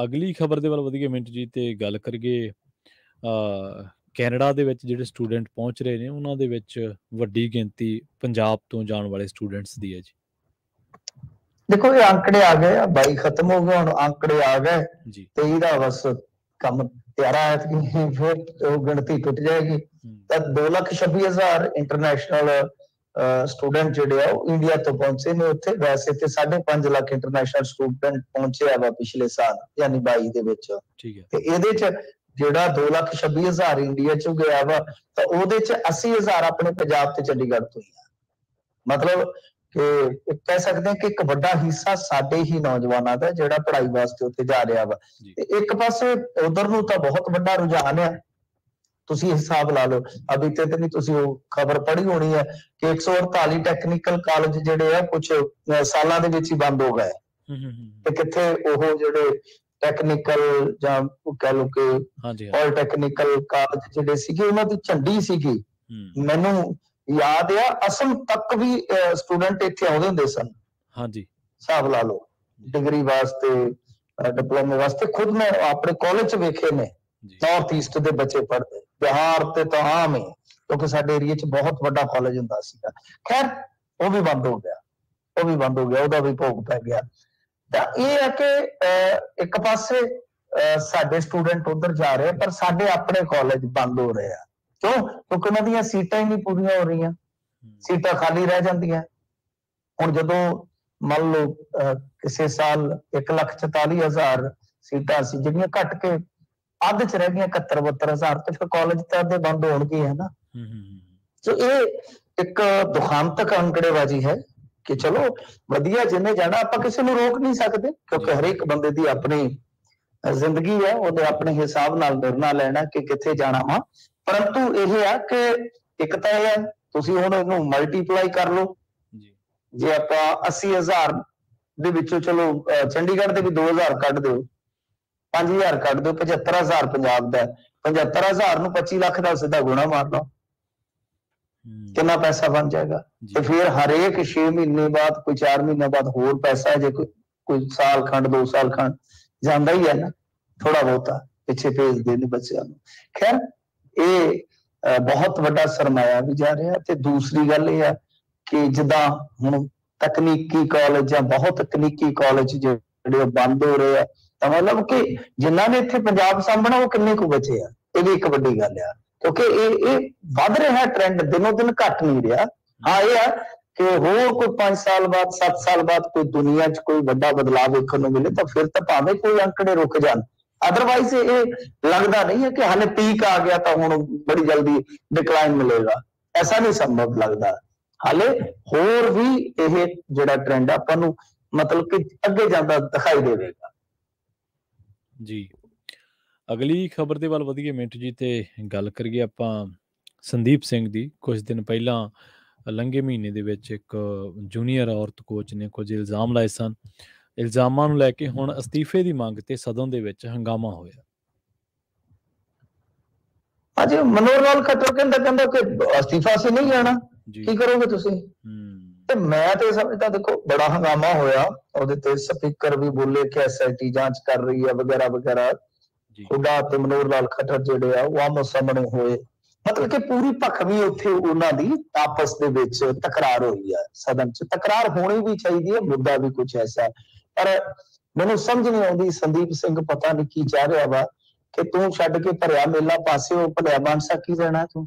ਅਗਲੀ ਖਬਰ ਦੇ ਵੱਲ ਵਧੀਆ ਮਿੰਟੂ ਜੀ, ਤੇ ਗੱਲ ਕਰੀਏ ਕੈਨੇਡਾ ਦੇ ਵਿੱਚ ਜਿਹੜੇ ਸਟੂਡੈਂਟ ਪਹੁੰਚ ਰਹੇ ਨੇ, ਉਹਨਾਂ ਦੇ ਵਿੱਚ ਵੱਡੀ ਗਿਣਤੀ ਪੰਜਾਬ ਤੋਂ ਜਾਣ ਵਾਲੇ ਸਟੂਡੈਂਟਸ ਦੀ ਹੈ ਜੀ। ਦੇਖੋ ਇਹ ਅੰਕੜੇ ਆ ਗਏ, 22 ਖਤਮ ਹੋ ਗਏ, ਹੁਣ ਅੰਕੜੇ ਆ ਗਏ ਜੀ, 23 ਦਾ ਬਸ ਕੰਮ ਤਿਆਰਾ ਹੈ ਕਿ ਫਿਰ ਉਹ ਗਿਣਤੀ ਟੁੱਟ ਜਾਏਗੀ। ਤਾਂ 2,26,000 ਇੰਟਰਨੈਸ਼ਨਲ ਸਟੂਡੈਂਟ ਜਿਹੜੇ ਆ ਉਹ ਇੰਡੀਆ ਤੋਂ ਪਹੁੰਚੇ ਨੇ ਉੱਥੇ। ਵੈਸੇ ਤੇ 5.5 ਲੱਖ ਇੰਟਰਨੈਸ਼ਨਲ ਸਟੂਡੈਂਟ ਪਹੁੰਚੇ ਆ ਵਾ ਪਿਛਲੇ ਸਾਲ, ਯਾਨੀ 22 ਦੇ ਵਿੱਚ। ਤੇ ਇਹਦੇ ਚ ਜਿਹੜਾ 2,26,000 ਇੰਡੀਆ ਚੋਂ ਗਿਆ ਵਾ, ਤਾਂ ਉਹਦੇ ਚ 80,000 ਆਪਣੇ ਪੰਜਾਬ ਤੇ ਚੰਡੀਗੜ੍ਹ ਤੋਂ ਹੀ ਆ। ਮਤਲਬ ਕਿ ਕਹਿ ਸਕਦੇ ਹਾਂ ਕਿ ਇੱਕ ਵੱਡਾ ਹਿੱਸਾ ਸਾਡੇ ਹੀ ਨੌਜਵਾਨਾਂ ਦਾ ਜਿਹੜਾ ਪੜ੍ਹਾਈ ਵਾਸਤੇ ਉੱਥੇ ਜਾ ਰਿਹਾ ਵਾ। ਤੇ ਇੱਕ ਪਾਸੇ ਉਧਰ ਨੂੰ ਤਾਂ ਬਹੁਤ ਵੱਡਾ ਰੁਝਾਨ ਆ, ਤੁਸੀਂ ਹਿਸਾਬ ਲਾ ਲਓ। ਅਭੀ ਤੇ ਨਹੀਂ ਤੁਸੀਂ ਉਹ ਖਬਰ ਪੜ੍ਹੀ ਹੋਣੀ ਹੈ ਕਿ 148 ਟੈਕਨੀਕਲ ਕਾਲਜ ਜਿਹੜੇ ਆ ਕੁਝ ਸਾਲਾਂ ਦੇ ਵਿੱਚ ਹੀ ਬੰਦ ਹੋ ਗਏ। ਤੇ ਕਿੱਥੇ ਉਹ ਜਿਹੜੇ ਟੈਕਨੀਕਲ ਜਾਂ ਕਹਿ ਲਓ ਕਿ ਪੋਲੀਟੈਕਨੀਕਲ ਕਾਲਜ ਜਿਹੜੇ ਸੀਗੇ ਉਹਨਾਂ ਦੀ ਝੰਡੀ ਸੀਗੀ। ਮੈਨੂੰ ਯਾਦ ਆ ਅਸਮ ਤੱਕ ਵੀ ਸਟੂਡੈਂਟ ਇੱਥੇ ਆਉਂਦੇ ਹੁੰਦੇ ਸਨ। ਹਾਂਜੀ, ਹਿਸਾਬ ਲਾ ਲਓ ਡਿਗਰੀ ਵਾਸਤੇ, ਡਿਪਲੋਮੇ ਵਾਸਤੇ। ਖੁਦ ਮੈਂ ਆਪਣੇ ਕਾਲਜ ਚ ਵੇਖੇ ਨੇ ਨਾਰਥ ਈਸਟ ਦੇ ਬੱਚੇ ਪੜ੍ਹਦੇ। ਬਿਹਾਰ ਤੇ ਤਾਂ ਆਮ ਹੀ, ਕਿਉਂਕਿ ਸਾਡੇ ਏਰੀਏ ਚ ਬਹੁਤ ਵੱਡਾ ਕਾਲਜ ਹੁੰਦਾ ਸੀਗਾ। ਖੈਰ ਉਹ ਵੀ ਬੰਦ ਹੋ ਗਿਆ, ਉਹ ਵੀ ਬੰਦ ਹੋ ਗਿਆ, ਉਹਦਾ ਵੀ ਭੋਗ ਪੈ ਗਿਆ। ਤਾਂ ਇਹ ਹੈ ਕਿ ਇੱਕ ਪਾਸੇ ਸਾਡੇ ਸਟੂਡੈਂਟ ਉਧਰ ਜਾ ਰਹੇ, ਪਰ ਸਾਡੇ ਆਪਣੇ ਕਾਲਜ ਬੰਦ ਹੋ ਰਹੇ ਆ। ਕਿਉਂ? ਕਿਉਂਕਿ ਉਹਨਾਂ ਦੀਆਂ ਸੀਟਾਂ ਹੀ ਨਹੀਂ ਪੂਰੀਆਂ ਹੋ ਰਹੀਆਂ, ਸੀਟਾਂ ਖਾਲੀ ਰਹਿ ਜਾਂਦੀਆਂ। ਹੁਣ ਜਦੋਂ ਮੰਨ ਲਓ ਕਿਸੇ ਸਾਲ 1,44,000 ਸੀਟਾਂ ਸੀ ਜਿਹੜੀਆਂ ਘੱਟ ਕੇ ਅੱਧ ਚ ਰਹਿ ਗਈਆਂ 71-72,000, ਤੇ ਫਿਰ ਕਾਲਜ ਤਾਂ ਅੱਧੇ ਬੰਦ ਹੋਣਗੇ ਹੈ ਨਾ। ਸੋ ਇਹ ਇੱਕ ਦੁਖਾਂਤਕ ਅੰਕੜੇਬਾਜ਼ੀ ਹੈ ਕਿ ਚਲੋ ਵਧੀਆ ਜਿਹਨੇ ਜਾਣਾ, ਆਪਾਂ ਕਿਸੇ ਨੂੰ ਰੋਕ ਨਹੀਂ ਸਕਦੇ, ਕਿਉਂਕਿ ਹਰੇਕ ਬੰਦੇ ਦੀ ਆਪਣੀ ਜ਼ਿੰਦਗੀ ਹੈ, ਉਹਦੇ ਆਪਣੇ ਹਿਸਾਬ ਨਾਲ ਨਿਰਣਾ ਲੈਣਾ ਕਿ ਕਿੱਥੇ ਜਾਣਾ ਵਾ। ਪਰੰਤੂ ਇਹ ਆ ਕਿ ਇੱਕ ਤਾਂ ਇਹ ਹੈ, ਤੁਸੀਂ ਹੁਣ ਇਹਨੂੰ ਮਲਟੀਪਲਾਈ ਕਰ ਲਓ। ਜੇ ਆਪਾਂ 80,000 ਦੇ ਵਿੱਚੋਂ ਚਲੋ ਚੰਡੀਗੜ੍ਹ ਦੇ ਵੀ 2,000 ਕੱਢ ਦਿਓ, 5,000 ਕੱਢ ਦਿਓ, 75,000 ਪੰਜਾਬ ਦਾ। 75,000 ਨੂੰ 25 ਲੱਖ ਦਾ ਸਿੱਧਾ ਗੁਣਾ ਮਾਰ ਲਓ, ਕਿੰਨਾ ਪੈਸਾ ਬਣ ਜਾਏਗਾ। ਤੇ ਫਿਰ ਹਰੇਕ 6 ਮਹੀਨੇ ਬਾਅਦ, ਕੋਈ 4 ਮਹੀਨੇ ਬਾਅਦ ਹੋਰ ਪੈਸਾ, ਜੇ ਕੋਈ ਸਾਲ ਖੰਡ 2 ਸਾਲ ਖੰਡ ਜਾਂਦਾ ਹੀ ਹੈ ਨਾ, ਥੋੜਾ ਬਹੁਤਾ ਪਿੱਛੇ ਭੇਜਦੇ ਨੇ ਬੱਚਿਆਂ ਨੂੰ। ਖੈਰ ਇਹ ਬਹੁਤ ਵੱਡਾ ਸਰਮਾਇਆ ਵੀ ਜਾ ਰਿਹਾ। ਤੇ ਦੂਸਰੀ ਗੱਲ ਇਹ ਹੈ ਕਿ ਜਿੱਦਾਂ ਹੁਣ ਤਕਨੀਕੀ ਕਾਲਜ ਜਾਂ ਬਹੁਤ ਤਕਨੀਕੀ ਕਾਲਜ ਜਿਹੜੇ ਬੰਦ ਹੋ ਰਹੇ ਆ, ਤਾਂ ਮਤਲਬ ਕਿ ਜਿਨ੍ਹਾਂ ਨੇ ਇੱਥੇ ਪੰਜਾਬ ਸਾਂਭਣਾ ਉਹ ਕਿੰਨੇ ਕੁ ਬਚੇ ਆ, ਇਹ ਵੀ ਇੱਕ ਵੱਡੀ ਗੱਲ ਆ। ਕਿਉਂਕਿ ਇਹ ਵੱਧ ਰਿਹਾ ਟ੍ਰੈਂਡ, ਦਿਨੋਂ ਦਿਨ ਘਟ ਨਹੀਂ ਰਿਹਾ। ਹਾਂ ਇਹ ਆ ਕਿ ਹੋਰ ਕੋਈ 5 ਸਾਲ ਬਾਅਦ 7 ਸਾਲ ਬਾਅਦ ਕੋਈ ਦੁਨੀਆ 'ਚ ਕੋਈ ਵੱਡਾ ਬਦਲਾਅ ਵੇਖਣ ਨੂੰ ਮਿਲੇ ਤਾਂ ਫਿਰ ਤਾਂ ਭਾਵੇਂ ਕੋਈ ਅੰਕੜੇ ਰੁਕ ਜਾਣ। ਅਦਰਵਾਈਜ਼ ਇਹ ਲੱਗਦਾ ਨਹੀਂ ਹੈ ਕਿ ਹਾਲੇ ਪੀਕ ਆ ਗਿਆ ਤਾਂ ਹੁਣ ਬੜੀ ਜਲਦੀ ਡਿਕਲਾਈਨ ਮਿਲੇਗਾ, ਐਸਾ ਨਹੀਂ ਸੰਭਵ ਲੱਗਦਾ। ਹਾਲੇ ਹੋਰ ਵੀ ਇਹ ਜਿਹੜਾ ਟ੍ਰੈਂਡ ਆਪਾਂ ਨੂੰ ਮਤਲਬ ਕਿ ਅੱਗੇ ਜਾਂਦਾ ਦਿਖਾਈ ਦੇਵੇਗਾ। ਜੀ, ਅਗਲੀ ਖਬਰ ਦੇ ਵੱਲ ਵਧੀਏ ਮਿੰਟੂ ਜੀ, ਤੇ ਗੱਲ ਕਰੀਏ ਆਪਾਂ ਸੰਦੀਪ ਸਿੰਘ ਦੀ। ਕੁਝ ਦਿਨ ਪਹਿਲਾਂ ਲੰਘੇ ਮਹੀਨੇ ਦੇ ਵਿੱਚ ਇੱਕ ਜੂਨੀਅਰ ਔਰਤ ਕੋਚ ਨੇ ਕੁਝ ਇਲਜ਼ਾਮ ਲਾਏ ਸਨ। ਇਲਜ਼ਾਮਾਂ ਨੂੰ ਲੈ ਕੇ ਹੁਣ ਅਸਤੀਫੇ ਦੀ ਮੰਗ ਤੇ ਸਦਨ ਦੇ ਵਿੱਚ ਹੰਗਾਮਾ ਹੋਇਆ। ਹਾਂਜੀ, ਮਨੋਹਰ ਲਾਲ ਖੱਟਰ ਕਹਿੰਦਾ ਕਿ ਅਸਤੀਫਾ ਅਸੀਂ ਨਹੀਂ ਲੈਣਾ, ਕੀ ਕਰੋਗੇ ਤੁਸੀਂ? ਤੇ ਮੈਂ ਤੇ ਸਮਝਦਾ, ਦੇਖੋ ਬੜਾ ਹੰਗਾਮਾ ਹੋਇਆ, ਉਹਦੇ ਤੇ ਸਪੀਕਰ ਵੀ ਬੋਲੇ ਕਿ SIT ਜਾਂਚ ਕਰ ਰਹੀ ਹੈ ਵਗੈਰਾ ਵਗੈਰਾ। ਹੁੱਡਾ ਤੇ ਮਨੋਹਰ ਲਾਲ ਖੱਟਰ ਜਿਹੜੇ ਆ ਉਹ ਆਮੋ ਸਾਹਮਣੇ ਹੋਏ। ਮਤਲਬ ਕਿ ਪੂਰੀ ਭਖਵੀਂ ਉੱਥੇ ਉਹਨਾਂ ਦੀ ਆਪਸ ਦੇ ਵਿੱਚ ਤਕਰਾਰ ਹੋਈ ਹੈ। ਸਦਨ 'ਚ ਤਕਰਾਰ ਹੋਣੀ ਵੀ ਚਾਹੀਦੀ ਹੈ, ਮੁੱਦਾ ਵੀ ਕੁਝ ਐਸਾ। ਪਰ ਮੈਨੂੰ ਸਮਝ ਨਹੀਂ ਆਉਂਦੀ, ਸੰਦੀਪ ਸਿੰਘ ਪਤਾ ਨਹੀਂ ਕੀ ਚਾਹ ਰਿਹਾ ਵਾ ਕਿ ਤੂੰ ਛੱਡ ਕੇ ਭਰਿਆ ਮੇਲਾ ਪਾਸੇ ਭਲਿਆ ਮਾਨਸਾ ਕੀ ਰਹਿਣਾ ਤੂੰ।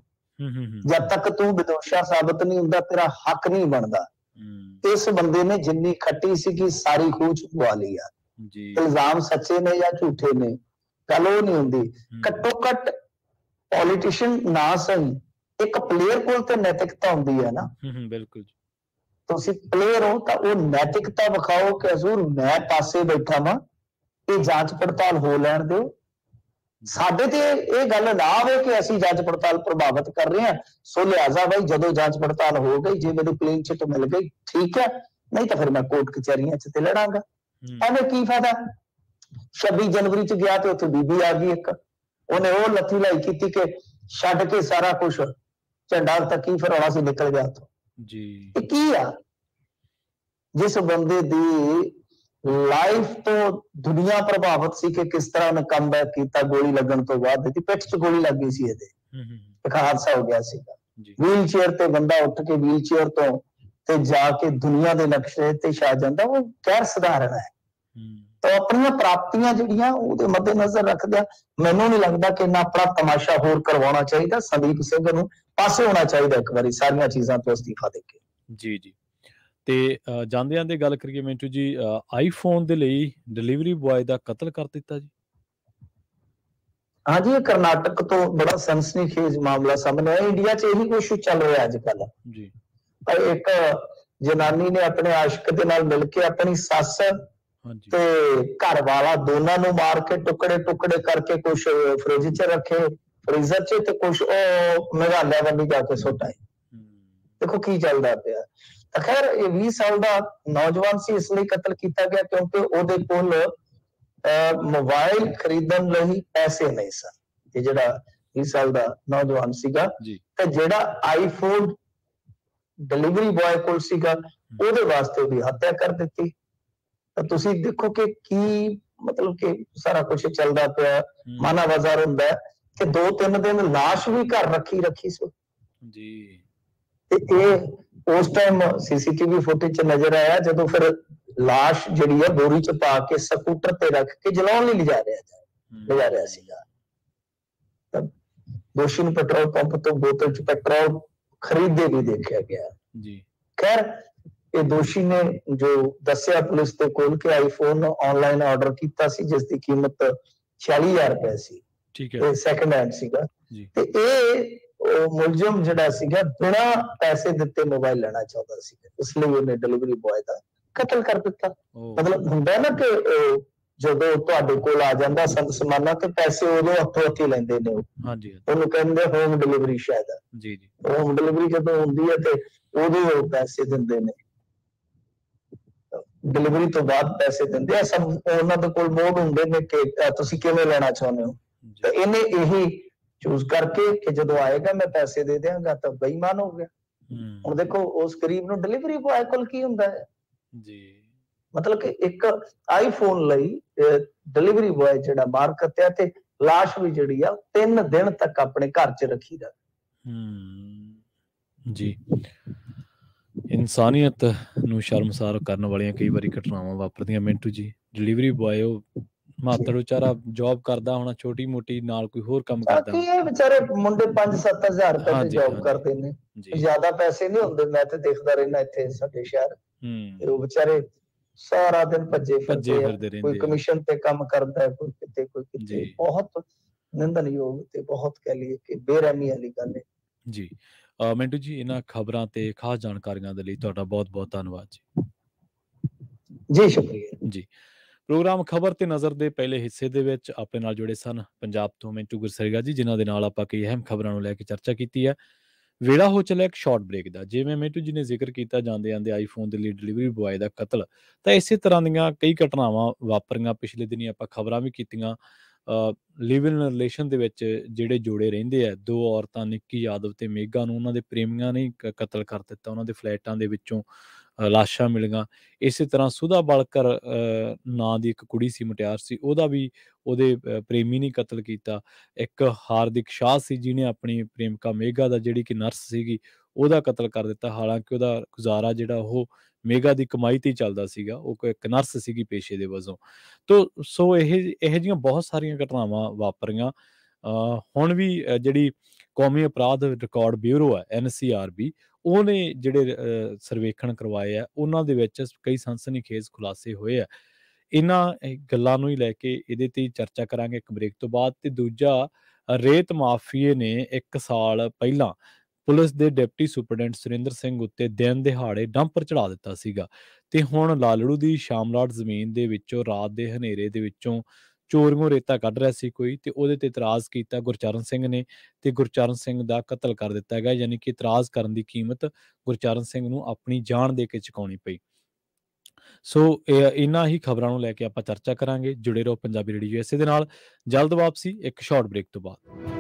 ਜਦ ਤੱਕ ਤੂੰ ਵਿਦੋਸ਼ਾ ਸਾਬਤ ਨਹੀਂ ਹੁੰਦਾ ਤੇਰਾ ਹੱਕ ਨਹੀਂ ਬਣਦਾ। ਇਸ ਬੰਦੇ ਨੇ ਜਿੰਨੀ ਖੱਟੀ ਸੀਗੀ ਸਾਰੀ ਖੂਹ 'ਚ ਪਵਾ ਲਈ ਆ। ਇਲਜ਼ਾਮ ਸੱਚੇ ਨੇ ਜਾਂ ਝੂਠੇ ਨੇ, ਗੱਲ ਉਹ ਨਹੀਂ ਹੁੰਦੀ। ਘੱਟੋ ਘੱਟ ਪੋਲੀਟੀਸ਼ੀਅਨ ਨਾ ਸਹੀ, ਇੱਕ ਪਲੇਅਰ ਕੋਲ ਤੇ ਨੈਤਿਕਤਾ ਹੁੰਦੀ ਹੈ ਨਾ। ਬਿਲਕੁਲ, ਤੁਸੀਂ ਪਲੇਅਰ ਹੋ ਤਾਂ ਉਹ ਨੈਤਿਕਤਾ ਵਿਖਾਓ ਕਿ ਹਜ਼ੂਰ ਮੈਂ ਪਾਸੇ ਬੈਠਾ ਵਾਂ, ਇਹ ਜਾਂਚ ਪੜਤਾਲ ਹੋ ਲੈਣ ਦਿਓ। ਸਾਡੇ ਤੇ ਇਹ ਗੱਲ ਨਾ ਆਵੇ ਕਿ ਅਸੀਂ ਜਾਂਚ ਪੜਤਾਲ ਪ੍ਰਭਾਵਿਤ ਕਰ ਰਹੇ ਹਾਂ, ਸੋ ਲਿਹਾਜ਼ਾ ਬਈ ਜਦੋਂ ਜਾਂਚ ਪੜਤਾਲ ਹੋ ਗਈ, ਜੇ ਮੈਨੂੰ ਕਲੀਨ ਚਿੱਟ ਮਿਲ ਗਈ ਠੀਕ ਹੈ, ਨਹੀਂ ਤਾਂ ਫਿਰ ਮੈਂ ਕੋਰਟ ਕਚਹਿਰੀਆਂ 'ਚ ਤੇ ਲੜਾਂਗਾ। ਐਵੇਂ ਕੀ ਫਾਇਦਾ? 26 ਜਨਵਰੀ 'ਚ ਗਿਆ ਤੇ ਉੱਥੇ ਬੀਬੀ ਆ ਗਈ ਇੱਕ, ਉਹਨੇ ਉਹ ਲੱਥੀ ਲਾਈ ਕੀਤੀ ਕਿ ਛੱਡ ਕੇ ਸਾਰਾ ਕੁਝ ਝੰਡਾ ਤੱਕ ਹੀ ਫਿਰ ਸੀ ਨਿਕਲ ਗਿਆ ਉੱਥੋਂ। ਇਹ ਕੀ ਆ? ਜਿਸ ਬੰਦੇ ਦੀ ਲਾਈਫ ਤੋਂ ਦੁਨੀਆ ਪ੍ਰਭਾਵਿਤ ਸੀ ਕਿ ਕਿਸ ਤਰ੍ਹਾਂ ਉਹਨੇ ਕਮਬੈਕ ਕੀਤਾ ਗੋਲੀ ਲੱਗਣ ਤੋਂ ਬਾਅਦ। ਇਹਦੀ ਪਿੱਠ 'ਚ ਗੋਲੀ ਲੱਗ ਗਈ ਸੀ, ਇਹਦੇ ਇੱਕ ਹਾਦਸਾ ਹੋ ਗਿਆ ਸੀਗਾ। ਵੀਲ ਚੇਅਰ ਤੇ ਬੰਦਾ ਉੱਠ ਕੇ ਵੀਲ ਚੇਅਰ ਤੋਂ ਤੇ ਜਾ ਕੇ ਦੁਨੀਆ ਦੇ ਨਕਸ਼ੇ ਤੇ ਛਾ ਜਾਂਦਾ, ਉਹ ਗੈਰ ਸਧਾਰਨ ਹੈ। ਤਾਂ ਆਪਣੀਆਂ ਪ੍ਰਾਪਤੀਆਂ ਜਿਹੜੀਆਂ ਉਹਦੇ ਮੱਦੇ ਨਜ਼ਰ ਰੱਖਦਿਆਂ ਮੈਨੂੰ ਨਹੀਂ ਲੱਗਦਾ ਕਿ ਇਹਨਾਂ ਆਪਣਾ ਤਮਾਸ਼ਾ ਹੋਰ ਕਰਵਾਉਣਾ ਚਾਹੀਦਾ। ਸੰਦੀਪ ਸਿੰਘ ਨੂੰ ਪਾਸੇ ਹੋਣਾ ਚਾਹੀਦਾ ਇੱਕ ਵਾਰੀ ਸਾਰੀਆਂ ਚੀਜ਼ਾਂ ਤੋਂ ਅਸਤੀਫਾ ਦੇ ਕੇ। ਜੀ ਜੀ, ਤੇ ਜਾਂਦੇ ਜਾਂਦੇ ਗੱਲ ਕਰੀਏ ਮਿੰਟੂ ਜੀ, ਆਈਫੋਨ ਦੇ ਲਈ ਡਿਲੀਵਰੀ ਬੁਆਏ ਦਾ ਕਤਲ ਕਰ ਦਿੱਤਾ ਜੀ। हाँ जी, ये कर्नाटक तो बड़ा सनसनीखेज मामला सामने आया। इंडिया 'ਚ ਇਹੀ ਕੁਛ ਚੱਲ ਰਿਹਾ ਅੱਜ ਕੱਲ। ਜੀ ਪਰ ਇੱਕ ਜਨਾਨੀ ਨੇ ਆਪਣੇ ਆਸ਼ਿਕ ਦੇ ਨਾਲ ਮਿਲ ਕੇ ਆਪਣੀ ਸੱਸ ਹਾਂਜੀ ਤੇ ਘਰ ਵਾਲਾ ਦੋਨਾਂ ਨੂੰ ਮਾਰ ਕੇ ਟੁਕੜੇ ਟੁਕੜੇ ਕਰਕੇ ਕੁਛ ਫ੍ਰਿਜ 'ਚ ਰੱਖੇ, ਫ੍ਰੀਜ਼ਰ 'ਚ, ਤੇ ਕੁਛ ਉਹ ਮੇਘਾਲਿਆ ਵੱਲ ਜਾ ਕੇ ਸੁੱਟ ਆਏ। ਹੂੰ ਦੇਖੋ ਕੀ ਚੱਲਦਾ ਪਿਆ। ਤਾਂ ਖੈਰ ਇਹ 20 ਸਾਲ ਦਾ ਨੌਜਵਾਨ ਸੀ, ਇਸ ਲਈ ਕਤਲ ਕੀਤਾ ਗਿਆ ਕਿਉਂਕਿ ਉਹਦੇ ਕੋਲ ਮੋਬਾਈਲ ਖਰੀਦਣ ਲਈ ਪੈਸੇ ਨਹੀਂ ਸਨ। ਇਹ ਜਿਹੜਾ 20 ਸਾਲ ਦਾ ਨੌਜਵਾਨ ਸੀਗਾ, ਜੀ ਤੇ ਜਿਹੜਾ ਆਈਫੋਨ ਡਿਲੀਵਰੀ ਬॉय ਕੋਲ ਸੀਗਾ, ਹੂੰ ਉਹਦੇ ਵਾਸਤੇ ਉਹਦੀ ਹੱਤਿਆ ਕਰ ਦਿੱਤੀ। ਤਾਂ ਤੁਸੀਂ ਦੇਖੋ ਕਿ ਕੀ ਮਤਲਬ ਕਿ ਸਾਰਾ ਕੁਝ ਚੱਲਦਾ ਪਿਆ। ਹੂੰ ਮਾਨਾ ਬਾਜ਼ਾਰ ਹੁੰਦਾ ਹੈ ਕਿ 2-3 ਦਿਨ ਲਾਸ਼ ਵੀ ਘਰ ਰੱਖੀ ਸੀ। ਜੀ ਤੇ ਇਹ ਉਸ ਟਾਈਮ ਸੀਸੀਟੀਵੀ ਫੁਟੇਜ 'ਚ ਨਜ਼ਰ ਆਇਆ, ਜਦੋਂ ਫਿਰ ਲਾਸ਼ ਜਿਹੜੀ ਹੈ ਬੋਰੀ 'ਚ ਪਾ ਕੇ ਸਕੂਟਰ ਤੇ ਰੱਖ ਕੇ ਜਲਾਉਣ ਲਈ ਲਿਜਾ ਰਿਹਾ ਸੀਗਾ। ਤਾਂ ਦੋਸ਼ੀ ਨੂੰ ਪੈਟਰੋਲ ਪੰਪ ਤੋਂ ਬੋਤਲ 'ਚ ਪੈਟਰੋਲ ਖਰੀਦਦੇ ਵੀ ਦੇਖਿਆ ਗਿਆ। ਜੀ ਖੈਰ ਇਹ ਦੋਸ਼ੀ ਨੇ ਜੋ ਦੱਸਿਆ ਪੁਲਿਸ ਦੇ ਕੋਲ ਕਿ ਆਈਫੋਨ ਆਨਲਾਈਨ ਆਰਡਰ ਕੀਤਾ ਸੀ, ਜਿਸ ਦੀ ਕੀਮਤ 46,000 ਰੁਪਏ ਸੀ। ਠੀਕ ਹੈ ਇਹ ਸੈਕੰਡ ਹੈਂਡ ਸੀਗਾ। ਜੀ ਤੇ ਇਹ ਮੁਲਜ਼ਮ ਜਿਹੜਾ ਸੀਗਾ ਬਿਨਾਂ ਪੈਸੇ ਦਿੱਤੇ ਮੋਬਾਈਲ ਲੈਣਾ ਚਾਹੁੰਦਾ ਸੀ, ਇਸ ਲਈ ਉਹਨੇ ਡਿਲੀਵਰੀ ਬॉय ਦਾ ਕਤਲ ਕਰ ਦਿੱਤਾ। ਉਹ ਮਤਲਬ ਹੁੰਦਾ ਨਾ ਕਿ ਜਦੋਂ ਤੁਹਾਡੇ ਕੋਲ ਆ ਜਾਂਦਾ ਸੰਤ ਸਮਾਨਾ ਤੇ ਪੈਸੇ ਉਦੋਂ ਹੱਥੋਂ ਹੱਥੀ ਲੈਂਦੇ ਨੇ, ਹਾਂਜੀ ਉਹਨੂੰ ਕਹਿੰਦੇ ਹੋਮ ਡਿਲੀਵਰੀ। ਸ਼ਾਇਦ ਜੀ ਜੀ ਹੋਮ ਡਿਲੀਵਰੀ ਜਦੋਂ ਹੁੰਦੀ ਹੈ ਤੇ ਉਦੋਂ ਉਹ ਪੈਸੇ ਦਿੰਦੇ ਨੇ, ਡਿਲੀਵਰੀ ਤੋਂ ਬਾਅਦ ਪੈਸੇ ਦਿੰਦੇ ਆ। ਸਭ ਉਹਨਾਂ ਦੇ ਕੋਲ ਮੋਡ ਹੁੰਦੇ ਨੇ ਕਿ ਤੁਸੀਂ ਕਿਵੇਂ ਲੈਣਾ ਚਾਹੁੰਦੇ ਹੋ। ਜੀ ਤਾਂ ਇਹਨੇ ਇਹੀ ਚੂਜ਼ ਕਰਕੇ ਕਿ ਜਦੋਂ ਆਏਗਾ ਮੈਂ ਪੈਸੇ ਦੇ ਦਿਆਂਗਾ, ਤਾਂ ਬੇਈਮਾਨ ਹੋ ਗਿਆ। ਹੁਣ ਦੇਖੋ ਉਸ ਗਰੀਬ ਨੂੰ ਡਿਲੀਵਰੀ ਬॉय ਕੋਲ ਕੀ ਹੁੰਦਾ ਹੈ। ਜੀ ਮਤਲਬ ਕਿ ਇੱਕ ਆਈਫੋਨ ਲਈ ਡਿਲੀਵਰੀ ਬॉय ਜਿਹੜਾ ਮਾਰ ਕੱਟਿਆ, ਤੇ ਲਾਸ਼ ਵੀ ਜਿਹੜੀ ਆ 3 ਦਿਨ ਤੱਕ ਆਪਣੇ ਘਰ 'ਚ ਰੱਖੀ ਦਾ। ਜੀ ਇਨਸਾਨੀਅਤ ਨੂੰ ਸ਼ਰਮਸਾਰ ਕਰਨ ਵਾਲੀਆਂ ਕਈ ਵਾਰੀ ਘਟਨਾਵਾਂ ਵਾਪਰਦੀਆਂ। ਮਿੰਟੂ ਜੀ ਡਿਲੀਵਰੀ ਬॉय ਉਹ ਮਾਤੜ ਵਿਚਾਰਾ ਜੌਬ ਕਰਦਾ ਹੋਣਾ, ਛੋਟੀ ਮੋਟੀ ਨਾਲ ਕੋਈ ਹੋਰ ਕੰਮ ਕਰਦਾ ਬਾਕੀ ਹੋਣਾ। ਇਹ ਵਿਚਾਰੇ ਮੁੰਡੇ 5-7 ਹਜ਼ਾਰ ਰੁਪਏ ਤੇ ਹਾਂਜੀ ਜੌਬ ਹਾਂਜੀ ਕਰਦੇ ਨੇ, ਜੀ ਜ਼ਿਆਦਾ ਪੈਸੇ ਨਹੀਂ ਹੁੰਦੇ। ਮੈਂ ਤੇ ਦੇਖਦਾ ਰਹਿਣਾ ਇੱਥੇ ਸਾਡੇ ਸ਼ਹਿਰ, ਤੇ ਉਹ ਹੂੰ ਵਿਚਾਰੇ ਸਾਰਾ ਦਿਨ ਭੱਜੇ ਭੱਜੇ ਫਿਰਦੇ ਆ। ਫਿਰਦੇ ਕੋਈ ਰਹਿੰਦੇ ਆ ਕਮਿਸ਼ਨ ਤੇ ਕੰਮ ਕਰਦਾ ਹੈ, ਕੋਈ ਕਿਤੇ ਕੋਈ ਜੀ ਕਿਤੇ। ਬਹੁਤ ਨਿੰਦਣਯੋਗ ਤੇ ਬਹੁਤ ਕਹਿ ਲਈਏ ਕਿ ਬੇਰਹਿਮੀ ਵਾਲੀ ਗੱਲ ਹੈ। ਜੀ ਮਿੰਟੂ ਜੀ ਇਹਨਾਂ ਖਬਰਾਂ ਤੇ ਖਾਸ ਜਾਣਕਾਰੀਆਂ ਦੇ ਲਈ ਤੁਹਾਡਾ ਬਹੁਤ ਬਹੁਤ ਧੰਨਵਾਦ ਜੀ। ਜੀ ਸ਼ੁਕਰੀਆ। ਜੀ ਪ੍ਰੋਗਰਾਮ ਖਬਰ ਤੇ ਨਜ਼ਰ ਦੇ ਪਹਿਲੇ ਹਿੱਸੇ ਦੇ ਵਿੱਚ ਆਪਣੇ ਨਾਲ ਜੁੜੇ ਸਨ ਪੰਜਾਬ ਤੋਂ ਮਿੰਟੂ ਗੁਰਸਰੀਗਾ ਜੀ, ਜਿਨ੍ਹਾਂ ਦੇ ਨਾਲ ਆਪਾਂ ਕਈ ਅਹਿਮ ਖਬਰਾਂ ਨੂੰ ਲੈ ਕੇ ਚਰਚਾ ਕੀਤੀ ਹੈ। ਵੇਲਾ ਹੋ ਚੱਲਿਆ ਇੱਕ ਸ਼ਾਰਟ ਬ੍ਰੇਕ ਦਾ। ਜਿਵੇਂ ਮਿੰਟੂ ਜੀ ਨੇ ਜ਼ਿਕਰ ਕੀਤਾ, ਜਾਂਦੇ ਜਾਂਦੇ ਆਈਫੋਨ ਦੇ ਲਈ ਡਿਲੀਵਰੀ ਬॉय ਦਾ ਕਤਲ, ਤਾਂ ਇਸੇ ਤਰ੍ਹਾਂ ਦੀਆਂ ਕਈ ਘਟਨਾਵਾਂ ਵਾਪਰੀਆਂ। ਪਿਛਲੇ ਦਿਨੀ ਆਪਾਂ ਖਬਰਾਂ ਵੀ ਕੀਤੀਆਂ। ਲਿਵ ਇਨ ਰਿਲੇਸ਼ਨ ਦੇ ਵਿੱਚ ਜਿਹੜੇ ਜੋੜੇ ਰਹਿੰਦੇ ਆ, ਦੋ ਔਰਤਾਂ ਨਿੱਕੀ ਯਾਦਵ ਤੇ ਮੇਗਾ ਨੂੰ ਉਹਨਾਂ ਦੇ ਪ੍ਰੇਮੀਆਂ ਨੇ ਕਤਲ ਕਰ ਦਿੱਤਾ। ਉਹਨਾਂ ਦੇ ਫਲੈਟਾਂ ਦੇ ਵਿੱਚੋਂ ਲਾਸ਼ਾਂ ਮਿਲੀਆਂ। ਇਸੇ ਤਰ੍ਹਾਂ ਸੁਧਾ ਬਾਲਕਰ ਨਾਂ ਦੀ ਇੱਕ ਕੁੜੀ ਸੀ, ਮੁਟਿਆਰ ਸੀ, ਉਹਦਾ ਵੀ ਉਹਦੇ ਪ੍ਰੇਮੀ ਨੇ ਕਤਲ ਕੀਤਾ। ਇੱਕ ਹਾਰਦਿਕ ਸ਼ਾਹ ਸੀ, ਜਿਹਨੇ ਆਪਣੀ ਪ੍ਰੇਮਿਕਾ ਮੇਗਾ ਦਾ, ਜਿਹੜੀ ਕਿ ਨਰਸ ਸੀਗੀ, ਉਹਦਾ ਕਤਲ ਕਰ ਦਿੱਤਾ। ਹਾਲਾਂਕਿ ਉਹਦਾ ਗੁਜ਼ਾਰਾ ਜਿਹੜਾ ਉਹ ਮੇਗਾ ਦੀ ਕਮਾਈ ਤੇ ਹੀ ਚੱਲਦਾ ਸੀਗਾ, ਉਹ ਇੱਕ ਨਰਸ ਸੀਗੀ ਪੇਸ਼ੇ ਦੇ ਵਜੋਂ। ਸੋ ਇਹੋ ਜਿਹੀਆਂ ਬਹੁਤ ਸਾਰੀਆਂ ਘਟਨਾਵਾਂ ਵਾਪਰੀਆਂ। ਹੁਣ ਵੀ ਜਿਹੜੀ ਕੌਮੀ ਅਪਰਾਧ ਰਿਕਾਰਡ ਬਿਊਰੋ ਹੈ NCRB, ਉਹਨੇ ਜਿਹੜੇ ਸਰਵੇਖਣ ਕਰਵਾਏ ਆ, ਉਹਨਾਂ ਦੇ ਵਿੱਚ ਕਈ ਸਨਸਨੀਖੇਜ਼ ਖੁਲਾਸੇ ਹੋਏ ਆ। ਇਹਨਾਂ ਗੱਲਾਂ ਨੂੰ ਹੀ ਲੈ ਕੇ ਇਹਦੇ ਤੇ ਹੀ ਚਰਚਾ ਕਰਾਂਗੇ ਇੱਕ ਬ੍ਰੇਕ ਤੋਂ ਬਾਅਦ। ਤੇ ਦੂਜਾ, ਰੇਤ ਮਾਫੀਏ ਨੇ 1 ਸਾਲ ਪਹਿਲਾਂ ਪੁਲਿਸ ਦੇ ਡਿਪਟੀ ਸੁਪਰਡੈਂਟ ਸੁਰਿੰਦਰ ਸਿੰਘ ਉੱਤੇ ਦਿਨ ਦਿਹਾੜੇ ਡੰਪਰ ਚੜਾ ਦਿੱਤਾ ਸੀਗਾ, ਤੇ ਹੁਣ ਲਾਲੜੂ ਦੀ ਸ਼ਾਮਲਾਟ ਜ਼ਮੀਨ ਦੇ ਵਿੱਚੋਂ ਰਾਤ ਦੇ ਹਨੇਰੇ ਦੇ ਵਿੱਚੋਂ ਚੋਰੀਓਂ ਰੇਤਾ ਕੱਢ ਰਿਹਾ ਸੀ ਕੋਈ, ਤੇ ਉਹਦੇ ਤੇ ਇਤਰਾਜ਼ ਕੀਤਾ ਗੁਰਚਰਨ ਸਿੰਘ ਨੇ, ਤੇ ਗੁਰਚਰਨ ਸਿੰਘ ਦਾ ਕਤਲ ਕਰ ਦਿੱਤਾ ਗਿਆ। ਯਾਨੀ ਕਿ ਇਤਰਾਜ਼ ਕਰਨ ਦੀ ਕੀਮਤ ਗੁਰਚਰਨ ਸਿੰਘ ਨੂੰ ਆਪਣੀ ਜਾਨ ਦੇ ਕੇ ਚੁਕਾਉਣੀ ਪਈ। ਸੋ ਇਹਨਾਂ ਹੀ ਖਬਰਾਂ ਨੂੰ ਲੈ ਕੇ ਆਪਾਂ ਚਰਚਾ ਕਰਾਂਗੇ। ਜੁੜੇ ਰਹੋ ਪੰਜਾਬੀ ਰੇਡੀਓ USA ਦੇ ਨਾਲ। ਜਲਦ ਵਾਪਸੀ ਇੱਕ ਸ਼ਾਰਟ ਬ੍ਰੇਕ ਤੋਂ ਬਾਅਦ।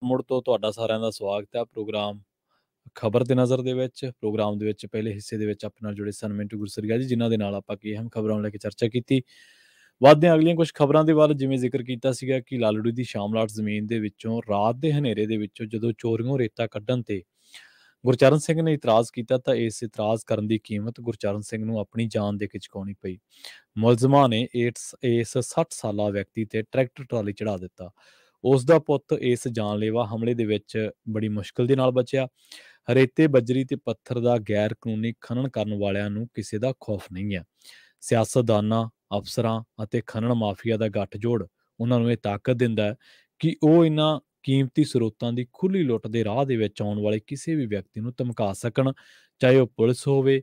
ਮੁੜ ਤੋਂ ਤੁਹਾਡਾ ਸਾਰਿਆਂ ਦਾ ਸਵਾਗਤ ਹੈ ਪ੍ਰੋਗਰਾਮ ਖਬਰ ਤੇ ਨਜ਼ਰ ਦੇ ਵਿੱਚ। ਪ੍ਰੋਗਰਾਮ ਦੇ ਵਿੱਚ ਪਹਿਲੇ ਹਿੱਸੇ ਦੇ ਵਿੱਚ ਆਪਣੇ ਨਾਲ ਜੁੜੇ ਸਨ ਮਿੰਟੂ ਗੁਰਸਰੀਆ ਜੀ, ਜਿਨ੍ਹਾਂ ਦੇ ਨਾਲ ਆਪਾਂ ਕੀ ਅਹਿਮ ਖਬਰਾਂ ਨੂੰ ਲੈ ਕੇ ਚਰਚਾ ਕੀਤੀ। ਵੱਧਦੇ ਹਾਂ ਅਗਲੀਆਂ ਕੁਝ ਖਬਰਾਂ ਦੇ ਵੱਲ। ਜਿਵੇਂ ਜ਼ਿਕਰ ਕੀਤਾ ਸੀਗਾ ਕਿ ਲਾਲੜੂ ਦੀ ਸ਼ਾਮਲਾਟ ਜ਼ਮੀਨ ਦੇ ਵਿੱਚੋਂ ਰਾਤ ਦੇ ਹਨੇਰੇ ਦੇ ਵਿੱਚੋਂ ਜਦੋਂ ਚੋਰੀਓਂ ਰੇਤਾ ਕੱਢਣ ਤੇ ਗੁਰਚਰਨ ਸਿੰਘ ਨੇ ਇਤਰਾਜ਼ ਕੀਤਾ ਤਾਂ ਇਸ ਇਤਰਾਜ਼ ਕਰਨ ਦੀ ਕੀਮਤ ਗੁਰਚਰਨ ਸਿੰਘ ਨੂੰ ਆਪਣੀ ਜਾਨ ਦੇ ਕੇ ਚੁਕਾਉਣੀ ਪਈ। ਮੁਲਜ਼ਮਾਂ ਨੇ ਇਸ 60 ਸਾਲਾ ਵਿਅਕਤੀ ਤੇ ਟਰੈਕਟਰ ਟਰਾਲੀ ਚੜਾ ਦਿੱਤਾ। ਉਸ ਦਾ ਪੁੱਤ ਇਸ ਜਾਨਲੇਵਾ ਹਮਲੇ ਦੇ ਵਿੱਚ ਬੜੀ ਮੁਸ਼ਕਲ ਦੇ ਨਾਲ ਬਚਿਆ। ਰੇਤੇ, ਬਜਰੀ ਤੇ ਪੱਥਰ ਦਾ ਗੈਰ ਕਾਨੂੰਨੀ ਖਨਨ ਕਰਨ ਵਾਲਿਆਂ ਨੂੰ ਕਿਸੇ ਦਾ ਖੌਫ ਨਹੀਂ ਹੈ। ਸਿਆਸਤਦਾਨਾਂ, ਅਫਸਰਾਂ ਅਤੇ ਖਨਨ ਮਾਫੀਆ ਦਾ ਗੱਠਜੋੜ ਉਹਨਾਂ ਨੂੰ ਇਹ ਤਾਕਤ ਦਿੰਦਾ ਹੈ ਕਿ ਉਹ ਇਹਨਾਂ ਕੀਮਤੀ ਸਰੋਤਾਂ ਦੀ ਖੁੱਲ੍ਹੀ ਲੁੱਟ ਦੇ ਰਾਹ ਦੇ ਵਿੱਚ ਆਉਣ ਵਾਲੇ ਕਿਸੇ ਵੀ ਵਿਅਕਤੀ ਨੂੰ ਧਮਕਾ ਸਕਣ, ਚਾਹੇ ਉਹ ਪੁਲਿਸ ਹੋਵੇ,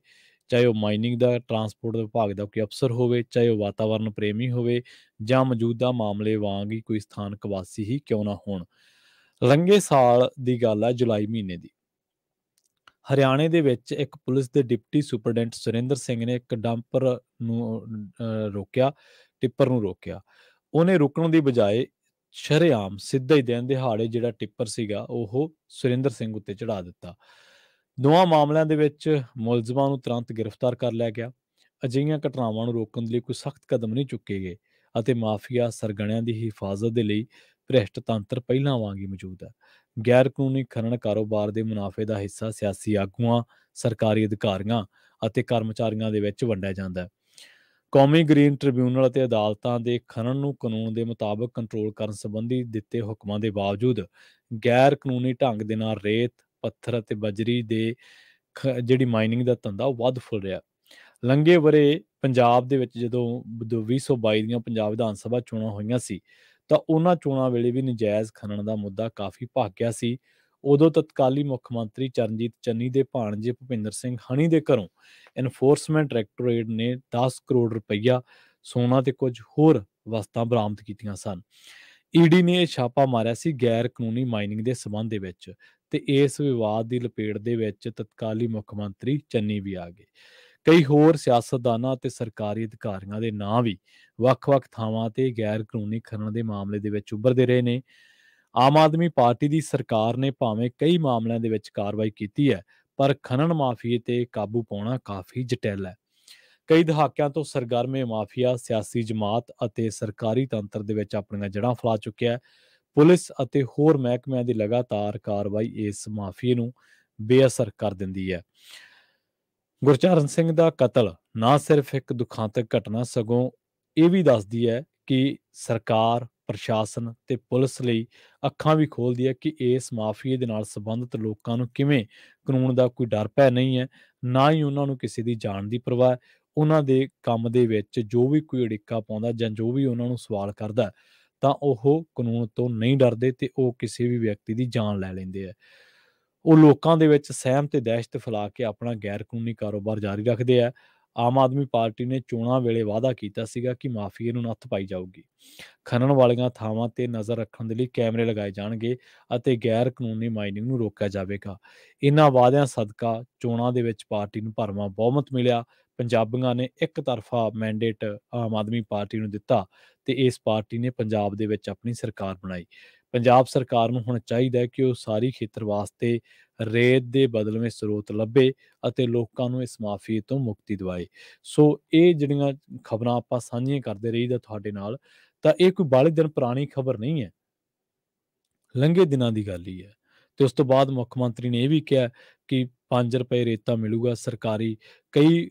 ਚਾਹੇ ਉਹ ਮਾਈਨਿੰਗ ਦਾ ਟਰਾਂਸਪੋਰਟ ਵਿਭਾਗ ਦਾ ਕੋਈ ਅਫਸਰ ਹੋਵੇ, ਚਾਹੇ ਉਹ ਵਾਤਾਵਰਨ ਪ੍ਰੇਮੀ ਹੋਵੇ ਜਾਂ ਮੌਜੂਦਾ ਮਾਮਲੇ ਵਾਂਗ ਹੀ ਕੋਈ ਸਥਾਨਕ ਵਾਸੀ ਹੀ ਕਿਉਂ ਨਾ ਹੋਣ। ਲੰਘੇ ਸਾਲ ਦੀ ਗੱਲ ਹੈ, ਜੁਲਾਈ ਮਹੀਨੇ ਦੀ। ਹਰਿਆਣੇ ਦੇ ਵਿੱਚ ਇੱਕ ਪੁਲਿਸ ਦੇ ਡਿਪਟੀ ਸੁਪਰਡੈਂਟ ਸੁਰਿੰਦਰ ਸਿੰਘ ਨੇ ਇੱਕ ਡੰਪਰ ਨੂੰ ਟਿੱਪਰ ਨੂੰ ਰੋਕਿਆ। ਉਹਨੇ ਰੁਕਣ ਦੀ ਬਜਾਏ ਸ਼ਰੇਆਮ ਸਿੱਧਾ ਹੀ ਦਿਨ ਦਿਹਾੜੇ ਜਿਹੜਾ ਟਿੱਪਰ ਸੀਗਾ ਉਹ ਸੁਰਿੰਦਰ ਸਿੰਘ ਉੱਤੇ ਚੜਾ ਦਿੱਤਾ। ਦੋਵਾਂ ਮਾਮਲਿਆਂ ਦੇ ਵਿੱਚ ਮੁਲਜ਼ਮਾਂ ਨੂੰ ਤੁਰੰਤ ਗ੍ਰਿਫਤਾਰ ਕਰ ਲਿਆ ਗਿਆ। ਅਜਿਹੀਆਂ ਘਟਨਾਵਾਂ ਨੂੰ ਰੋਕਣ ਦੇ ਲਈ ਕੋਈ ਸਖਤ ਕਦਮ ਨਹੀਂ ਚੁੱਕੇ ਗਏ ਅਤੇ ਮਾਫੀਆ ਸਰਗਣਿਆਂ ਦੀ ਹਿਫਾਜ਼ਤ ਦੇ ਲਈ ਭ੍ਰਿਸ਼ਟ ਤੰਤਰ ਪਹਿਲਾਂ ਵਾਂਗ ਹੀ ਮੌਜੂਦ ਹੈ। ਗੈਰ ਕਾਨੂੰਨੀ ਖਨਨ ਕਾਰੋਬਾਰ ਦੇ ਮੁਨਾਫੇ ਦਾ ਹਿੱਸਾ ਸਿਆਸੀ ਆਗੂਆਂ, ਸਰਕਾਰੀ ਅਧਿਕਾਰੀਆਂ ਅਤੇ ਕਰਮਚਾਰੀਆਂ ਦੇ ਵਿੱਚ ਵੰਡਿਆ ਜਾਂਦਾ ਹੈ। ਕੌਮੀ ਗ੍ਰੀਨ ਟ੍ਰਿਬਿਊਨਲ ਅਤੇ ਅਦਾਲਤਾਂ ਦੇ ਖਨਨ ਨੂੰ ਕਾਨੂੰਨ ਦੇ ਮੁਤਾਬਕ ਕੰਟਰੋਲ ਕਰਨ ਸੰਬੰਧੀ ਦਿੱਤੇ ਹੁਕਮਾਂ ਦੇ ਬਾਵਜੂਦ ਗੈਰ ਕਾਨੂੰਨੀ ਢੰਗ ਦੇ ਨਾਲ ਰੇਤ, ਪੱਥਰ ਅਤੇ ਬਜਰੀ ਦੇ ਜਿਹੜੀ ਮਾਈਨਿੰਗ ਦਾ ਧੰਦਾ ਉਹ ਵੱਧ ਫੁੱਲ ਰਿਹਾ। ਲੰਘੇ ਵਰੇ ਪੰਜਾਬ ਦੇ ਵਿੱਚ ਜਦੋਂ 2022 ਦੀਆਂ ਪੰਜਾਬ ਵਿਧਾਨ ਸਭਾ ਚੋਣਾਂ ਹੋਈਆਂ ਸੀ ਤਾਂ ਉਹਨਾਂ ਚੋਣਾਂ ਵੇਲੇ ਵੀ ਨਜਾਇਜ਼ ਖਨਨ ਦਾ ਮੁੱਦਾ ਕਾਫੀ ਭਖ ਗਿਆ ਸੀ। ਉਦੋਂ ਤਤਕਾਲੀ ਮੁੱਖ ਮੰਤਰੀ ਚਰਨਜੀਤ ਚੰਨੀ ਦੇ ਭਾਣਜੇ ਭੁਪਿੰਦਰ ਸਿੰਘ ਹਣੀ ਦੇ ਘਰੋਂ ਐਨਫੋਰਸਮੈਂਟ ਡਾਇਰੈਕਟੋਰੇਟ ਨੇ 10 ਕਰੋੜ ਰੁਪਈਆ, ਸੋਨਾ ਤੇ ਕੁਝ ਹੋਰ ਵਸਤਾਂ ਬਰਾਮਦ ਕੀਤੀਆਂ ਸਨ। ਈਡੀ ਨੇ ਇਹ ਛਾਪਾ ਮਾਰਿਆ ਸੀ ਗੈਰ ਕਾਨੂੰਨੀ ਮਾਈਨਿੰਗ ਦੇ ਸਬੰਧ ਦੇ ਵਿੱਚ, ਤੇ ਇਸ ਵਿਵਾਦ ਦੀ ਲਪੇਟ ਦੇ ਵਿੱਚ ਤਤਕਾਲੀ ਮੁੱਖ ਮੰਤਰੀ ਚੰਨੀ ਵੀ ਆ ਗਏ। ਕਈ ਹੋਰ ਸਿਆਸਤਦਾਨਾਂ ਅਤੇ ਸਰਕਾਰੀ ਅਧਿਕਾਰੀਆਂ ਦੇ ਨਾਂ ਵੀ ਵੱਖ-ਵੱਖ ਥਾਵਾਂ ਤੇ ਗੈਰ ਕਾਨੂੰਨੀ ਖਨਨ ਦੇ ਮਾਮਲੇ ਦੇ ਵਿੱਚ ਉੱਭਰਦੇ ਰਹੇ ਨੇ। ਆਮ ਆਦਮੀ ਪਾਰਟੀ ਦੀ ਸਰਕਾਰ ਨੇ ਭਾਵੇਂ ਕਈ ਮਾਮਲਿਆਂ ਦੇ ਵਿੱਚ ਕਾਰਵਾਈ ਕੀਤੀ ਹੈ, ਪਰ ਖਨਨ ਮਾਫੀਏ ਤੇ ਕਾਬੂ ਪਾਉਣਾ ਕਾਫੀ ਜਟਿਲ ਹੈ। ਕਈ ਦਹਾਕਿਆਂ ਤੋਂ ਸਰਗਰਮ ਇਹ ਮਾਫੀਆ ਸਿਆਸੀ ਜਮਾਤ ਅਤੇ ਸਰਕਾਰੀ ਤੰਤਰ ਦੇ ਵਿੱਚ ਆਪਣੀਆਂ ਜੜ੍ਹਾਂ ਫੈਲਾ ਚੁੱਕਿਆ ਹੈ। ਪੁਲਿਸ ਅਤੇ ਹੋਰ ਮਹਿਕਮਿਆਂ ਦੀ ਲਗਾਤਾਰ ਕਾਰਵਾਈ ਇਸ ਮਾਫੀਏ ਨੂੰ ਬੇਅਸਰ ਕਰ ਦਿੰਦੀ ਹੈ। ਗੁਰਚਰਨ ਸਿੰਘ ਦਾ ਕਤਲ ਨਾ ਸਿਰਫ ਇੱਕ ਦੁਖਾਂਤਕ ਘਟਨਾ, ਸਗੋਂ ਇਹ ਵੀ ਦੱਸਦੀ ਹੈ ਕਿ ਸਰਕਾਰ, ਪ੍ਰਸ਼ਾਸਨ ਤੇ ਪੁਲਿਸ ਲਈ ਅੱਖਾਂ ਵੀ ਖੋਲ੍ਹਦੀ ਹੈ ਕਿ ਇਸ ਮਾਫੀਏ ਦੇ ਨਾਲ ਸੰਬੰਧਿਤ ਲੋਕਾਂ ਨੂੰ ਕਿਵੇਂ ਕਾਨੂੰਨ ਦਾ ਕੋਈ ਡਰ ਭੈ ਨਹੀਂ ਹੈ, ਨਾ ਹੀ ਉਹਨਾਂ ਨੂੰ ਕਿਸੇ ਦੀ ਜਾਨ ਦੀ ਪਰਵਾਹ ਹੈ। ਉਹਨਾਂ ਦੇ ਕੰਮ ਦੇ ਵਿੱਚ ਜੋ ਵੀ ਕੋਈ ਅੜਿੱਕਾ ਪਾਉਂਦਾ ਜਾਂ ਜੋ ਵੀ ਉਹਨਾਂ ਨੂੰ ਸਵਾਲ ਕਰਦਾ ਤਾਂ ਉਹ ਕਾਨੂੰਨ ਤੋਂ ਨਹੀਂ ਡਰਦੇ ਤੇ ਉਹ ਕਿਸੇ ਵੀ ਵਿਅਕਤੀ ਦੀ ਜਾਨ ਲੈ ਲੈਂਦੇ ਆ। ਉਹ ਲੋਕਾਂ ਦੇ ਵਿੱਚ ਸਹਿਮ ਤੇ ਦਹਿਸ਼ਤ ਫੈਲਾ ਕੇ ਆਪਣਾ ਗੈਰ ਕਾਨੂੰਨੀ ਕਾਰੋਬਾਰ ਜਾਰੀ ਰੱਖਦੇ ਆ। ਆਮ ਆਦਮੀ ਪਾਰਟੀ ਨੇ ਚੋਣਾਂ ਵੇਲੇ ਵਾਅਦਾ ਕੀਤਾ ਸੀਗਾ ਕਿ ਮਾਫੀਏ ਨੂੰ ਨੱਥ ਪਾਈ ਜਾਊਗੀ, ਖਨਨ ਵਾਲੀਆਂ ਥਾਵਾਂ ਤੇ ਨਜ਼ਰ ਰੱਖਣ ਦੇ ਲਈ ਕੈਮਰੇ ਲਗਾਏ ਜਾਣਗੇ ਅਤੇ ਗੈਰ ਕਾਨੂੰਨੀ ਮਾਈਨਿੰਗ ਨੂੰ ਰੋਕਿਆ ਜਾਵੇਗਾ। ਇਹਨਾਂ ਵਾਅਦਿਆਂ ਸਦਕਾ ਚੋਣਾਂ ਦੇ ਵਿੱਚ ਪਾਰਟੀ ਨੂੰ ਭਰਵਾਂ ਬਹੁਮਤ ਮਿਲਿਆ। ਪੰਜਾਬੀਆਂ ਨੇ ਇੱਕ ਤਰਫਾ ਮੈਂਡੇਟ ਆਮ ਆਦਮੀ ਪਾਰਟੀ ਨੂੰ ਦਿੱਤਾ ਤੇ ਇਸ ਪਾਰਟੀ ਨੇ ਪੰਜਾਬ ਦੇ ਵਿੱਚ ਆਪਣੀ ਸਰਕਾਰ ਬਣਾਈ। ਪੰਜਾਬ ਸਰਕਾਰ ਨੂੰ ਹੁਣ ਚਾਹੀਦਾ ਹੈ ਕਿ ਉਹ ਸਾਰੀ ਖੇਤਰ ਵਾਸਤੇ ਰੇਤ ਦੇ ਬਦਲਵੇਂ ਸਰੋਤ ਲੱਭੇ ਅਤੇ ਲੋਕਾਂ ਨੂੰ ਇਸ ਮਾਫੀਏ ਤੋਂ ਮੁਕਤੀ ਦਿਵਾਏ। ਸੋ ਇਹ ਜਿਹੜੀਆਂ ਖਬਰਾਂ ਆਪਾਂ ਸਾਂਝੀਆਂ ਕਰਦੇ ਰਹੀਦਾ ਤੁਹਾਡੇ ਨਾਲ, ਤਾਂ ਇਹ ਕੋਈ ਬਾਹਲੇ ਦਿਨ ਪੁਰਾਣੀ ਖਬਰ ਨਹੀਂ ਹੈ, ਲੰਘੇ ਦਿਨਾਂ ਦੀ ਗੱਲ ਹੀ ਹੈ। ਤੇ ਉਸ ਤੋਂ ਬਾਅਦ ਮੁੱਖ ਮੰਤਰੀ ਨੇ ਇਹ ਵੀ ਕਿਹਾ ਕਿ 5 ਰੁਪਏ ਰੇਤਾ ਮਿਲੂਗਾ ਸਰਕਾਰੀ। ਕਈ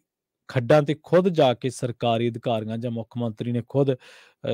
ਖੱਡਾਂ ਤੇ ਖੁਦ ਜਾ ਕੇ ਸਰਕਾਰੀ ਅਧਿਕਾਰੀਆਂ ਜਾਂ ਮੁੱਖ ਮੰਤਰੀ ਨੇ ਖੁਦ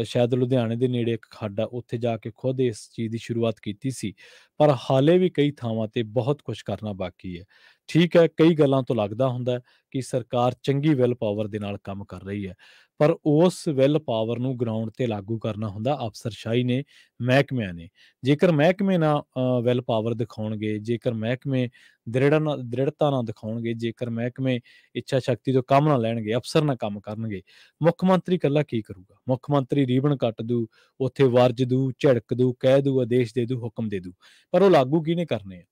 ਸ਼ਾਇਦ ਲੁਧਿਆਣੇ ਦੇ ਨੇੜੇ ਇੱਕ ਖੱਡ ਆ, ਉੱਥੇ ਜਾ ਕੇ ਖੁਦ ਇਸ ਚੀਜ਼ ਦੀ ਸ਼ੁਰੂਆਤ ਕੀਤੀ ਸੀ। ਪਰ ਹਾਲੇ ਵੀ ਕਈ ਥਾਵਾਂ ਤੇ ਬਹੁਤ ਕੁਝ ਕਰਨਾ ਬਾਕੀ ਹੈ। ਠੀਕ ਹੈ, ਕਈ ਗੱਲਾਂ ਤੋਂ ਲੱਗਦਾ ਹੁੰਦਾ ਕਿ ਸਰਕਾਰ ਚੰਗੀ ਵਿਲ ਪਾਵਰ ਦੇ ਨਾਲ ਕੰਮ ਕਰ ਰਹੀ ਹੈ, ਪਰ ਉਸ ਵਿਲ ਪਾਵਰ ਨੂੰ ਗਰਾਊਂਡ ਤੇ ਲਾਗੂ ਕਰਨਾ ਹੁੰਦਾ ਅਫਸਰਸ਼ਾਹੀ ਨੇ, ਮਹਿਕਮਿਆਂ ਨੇ। ਜੇਕਰ ਮਹਿਕਮੇ ਨਾ ਵਿਲ ਪਾਵਰ ਦਿਖਾਉਣਗੇ, ਜੇਕਰ ਮਹਿਕਮੇ ਦ੍ਰਿੜਤਾ ਨਾ ਦਿਖਾਉਣਗੇ, ਜੇਕਰ ਮਹਿਕਮੇ ਇੱਛਾ ਸ਼ਕਤੀ ਤੋਂ ਕੰਮ ਨਾ ਲੈਣਗੇ, ਅਫਸਰ ਨਾ ਕੰਮ ਕਰਨਗੇ, ਮੁੱਖ ਮੰਤਰੀ ਇਕੱਲਾ ਕੀ ਕਰੂਗਾ? ਮੁੱਖ ਮੰਤਰੀ ਰੀਬਨ ਕੱਟ ਦੂ, ਉੱਥੇ ਵਰਜ ਦੂ, ਝਿੜਕ ਦੂ, ਕਹਿ ਦੂ, ਆਦੇਸ਼ ਦੇ ਦੂ, ਹੁਕਮ ਦੇ ਦੂ, ਪਰ ਉਹ ਲਾਗੂ ਕਿਹਨੇ ਕਰਨੇ ਆ?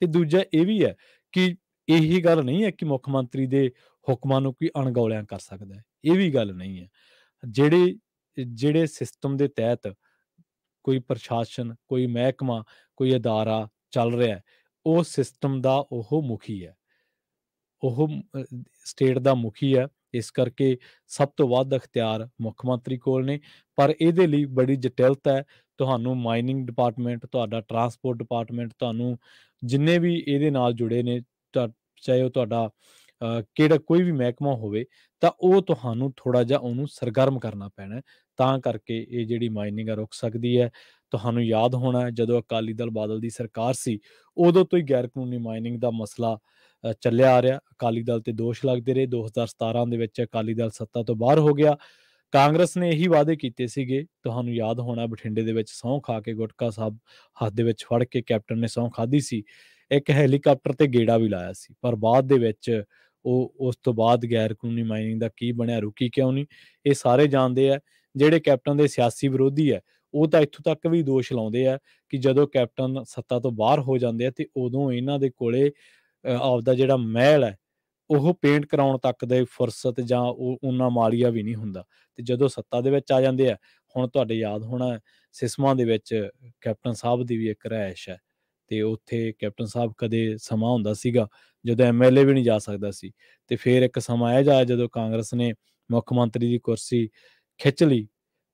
ਤੇ ਦੂਜਾ ਇਹ ਵੀ ਹੈ ਕਿ ਇਹੀ ਗੱਲ ਨਹੀਂ ਹੈ ਕਿ ਮੁੱਖ ਮੰਤਰੀ ਦੇ ਹੁਕਮਾਂ ਨੂੰ ਕੋਈ ਅਣਗੌਲਿਆਂ ਕਰ ਸਕਦਾ ਹੈ। ਇਹ ਵੀ ਗੱਲ ਨਹੀਂ ਹੈ। ਜਿਹੜੇ ਜਿਹੜੇ ਸਿਸਟਮ ਦੇ ਤਹਿਤ ਕੋਈ ਪ੍ਰਸ਼ਾਸਨ, ਕੋਈ ਮਹਿਕਮਾ, ਕੋਈ ਅਦਾਰਾ ਚੱਲ ਰਿਹਾ ਹੈ, ਉਹ ਸਿਸਟਮ ਦਾ ਉਹ ਮੁਖੀ ਹੈ, ਉਹ ਸਟੇਟ ਦਾ ਮੁਖੀ ਹੈ। ਇਸ ਕਰਕੇ ਸਭ ਤੋਂ ਵੱਧ ਅਖਤਿਆਰ ਮੁੱਖ ਮੰਤਰੀ ਕੋਲ ਨੇ। ਪਰ ਇਹਦੇ ਲਈ ਬੜੀ ਜਟਿਲਤਾ ਹੈ। ਤੁਹਾਨੂੰ ਮਾਈਨਿੰਗ ਡਿਪਾਰਟਮੈਂਟ, ਤੁਹਾਡਾ ਟਰਾਂਸਪੋਰਟ ਡਿਪਾਰਟਮੈਂਟ, ਤੁਹਾਨੂੰ ਜਿੰਨੇ ਵੀ ਇਹਦੇ ਨਾਲ ਜੁੜੇ ਨੇ, ਚਾਹੇ ਉਹ ਤੁਹਾਡਾ ਕਿਹੜਾ ਕੋਈ ਵੀ ਮਹਿਕਮਾ ਹੋਵੇ, ਤਾਂ ਉਹ ਤੁਹਾਨੂੰ ਥੋੜ੍ਹਾ ਜਿਹਾ ਉਹਨੂੰ ਸਰਗਰਮ ਕਰਨਾ ਪੈਣਾ ਹੈ। ਤਾਂ ਕਰਕੇ ਇਹ ਜਿਹੜੀ ਮਾਈਨਿੰਗ ਆ ਰੁਕ ਸਕਦੀ ਹੈ। ਤੁਹਾਨੂੰ ਯਾਦ ਹੋਣਾ ਜਦੋਂ ਅਕਾਲੀ ਦਲ ਬਾਦਲ ਦੀ ਸਰਕਾਰ ਸੀ, ਉਦੋਂ ਤੋਂ ਹੀ ਗੈਰ ਕਾਨੂੰਨੀ ਮਾਈਨਿੰਗ ਦਾ ਮਸਲਾ ਚੱਲਿਆ ਆ ਰਿਹਾ। ਅਕਾਲੀ ਦਲ ਤੇ ਦੋਸ਼ ਲੱਗਦੇ ਰਹੇ। 2017 ਦੇ ਵਿੱਚ ਅਕਾਲੀ ਦਲ ਸੱਤਾ ਤੋਂ ਬਾਹਰ ਹੋ ਗਿਆ। ਕਾਂਗਰਸ ਨੇ ਇਹੀ ਵਾਅਦੇ ਕੀਤੇ ਸੀਗੇ, ਤੁਹਾਨੂੰ ਯਾਦ ਹੋਣਾ ਬਠਿੰਡੇ ਦੇ ਵਿੱਚ ਸਹੁੰ ਖਾ ਕੇ ਗੁਟਕਾ ਸਾਹਿਬ ਹੱਥ ਦੇ ਵਿੱਚ ਫੜ ਕੇ ਕੈਪਟਨ ਨੇ ਸਹੁੰ ਖਾਧੀ ਸੀ। ਇੱਕ ਹੈਲੀਕਾਪਟਰ ਤੇ ਗੇੜਾ ਵੀ ਲਾਇਆ ਸੀ, ਪਰ ਬਾਅਦ ਦੇ ਵਿੱਚ ਉਸ ਤੋਂ ਬਾਅਦ ਗੈਰ ਕਾਨੂੰਨੀ ਮਾਈਨਿੰਗ ਦਾ ਕੀ ਬਣਿਆ, ਰੁਕੀ ਕਿਉਂ ਨਹੀਂ, ਇਹ ਸਾਰੇ ਜਾਣਦੇ ਆ। ਜਿਹੜੇ ਕੈਪਟਨ ਦੇ ਸਿਆਸੀ ਵਿਰੋਧੀ ਹੈ, ਉਹ ਤਾਂ ਇੱਥੋਂ ਤੱਕ ਵੀ ਦੋਸ਼ ਲਾਉਂਦੇ ਆ ਕਿ ਜਦੋਂ ਕੈਪਟਨ ਸੱਤਾ ਤੋਂ ਬਾਹਰ ਹੋ ਜਾਂਦੇ ਆ ਤੇ ਉਦੋਂ ਇਹਨਾਂ ਦੇ ਕੋਲੇ ਆਪਦਾ ਜਿਹੜਾ ਮਹਿਲ ਹੈ ਉਹ ਪੇਂਟ ਕਰਾਉਣ ਤੱਕ ਦੇ ਫੁਰਸਤ ਜਾਂ ਉਹ ਓਨਾ ਮਾਲੀਆ ਵੀ ਨਹੀਂ ਹੁੰਦਾ। ਤੇ ਜਦੋਂ ਸੱਤਾ ਦੇ ਵਿੱਚ ਆ ਜਾਂਦੇ ਆ, ਹੁਣ ਤੁਹਾਡੇ ਯਾਦ ਹੋਣਾ ਸਿਸਮਾਂ ਦੇ ਵਿੱਚ ਕੈਪਟਨ ਸਾਹਿਬ ਦੀ ਵੀ ਇੱਕ ਰਿਹਾਇਸ਼ ਹੈ, ਤੇ ਉੱਥੇ ਕੈਪਟਨ ਸਾਹਿਬ ਕਦੇ ਸਮਾਂ ਹੁੰਦਾ ਸੀਗਾ ਜਦੋਂ ਐਮਐਲਏ ਵੀ ਨਹੀਂ ਜਾ ਸਕਦਾ ਸੀ। ਤੇ ਫਿਰ ਇੱਕ ਸਮਾਂ ਇਹ ਜਾਇਆ ਜਦੋਂ ਕਾਂਗਰਸ ਨੇ ਮੁੱਖ ਮੰਤਰੀ ਦੀ ਕੁਰਸੀ ਖਿੱਚ ਲਈ,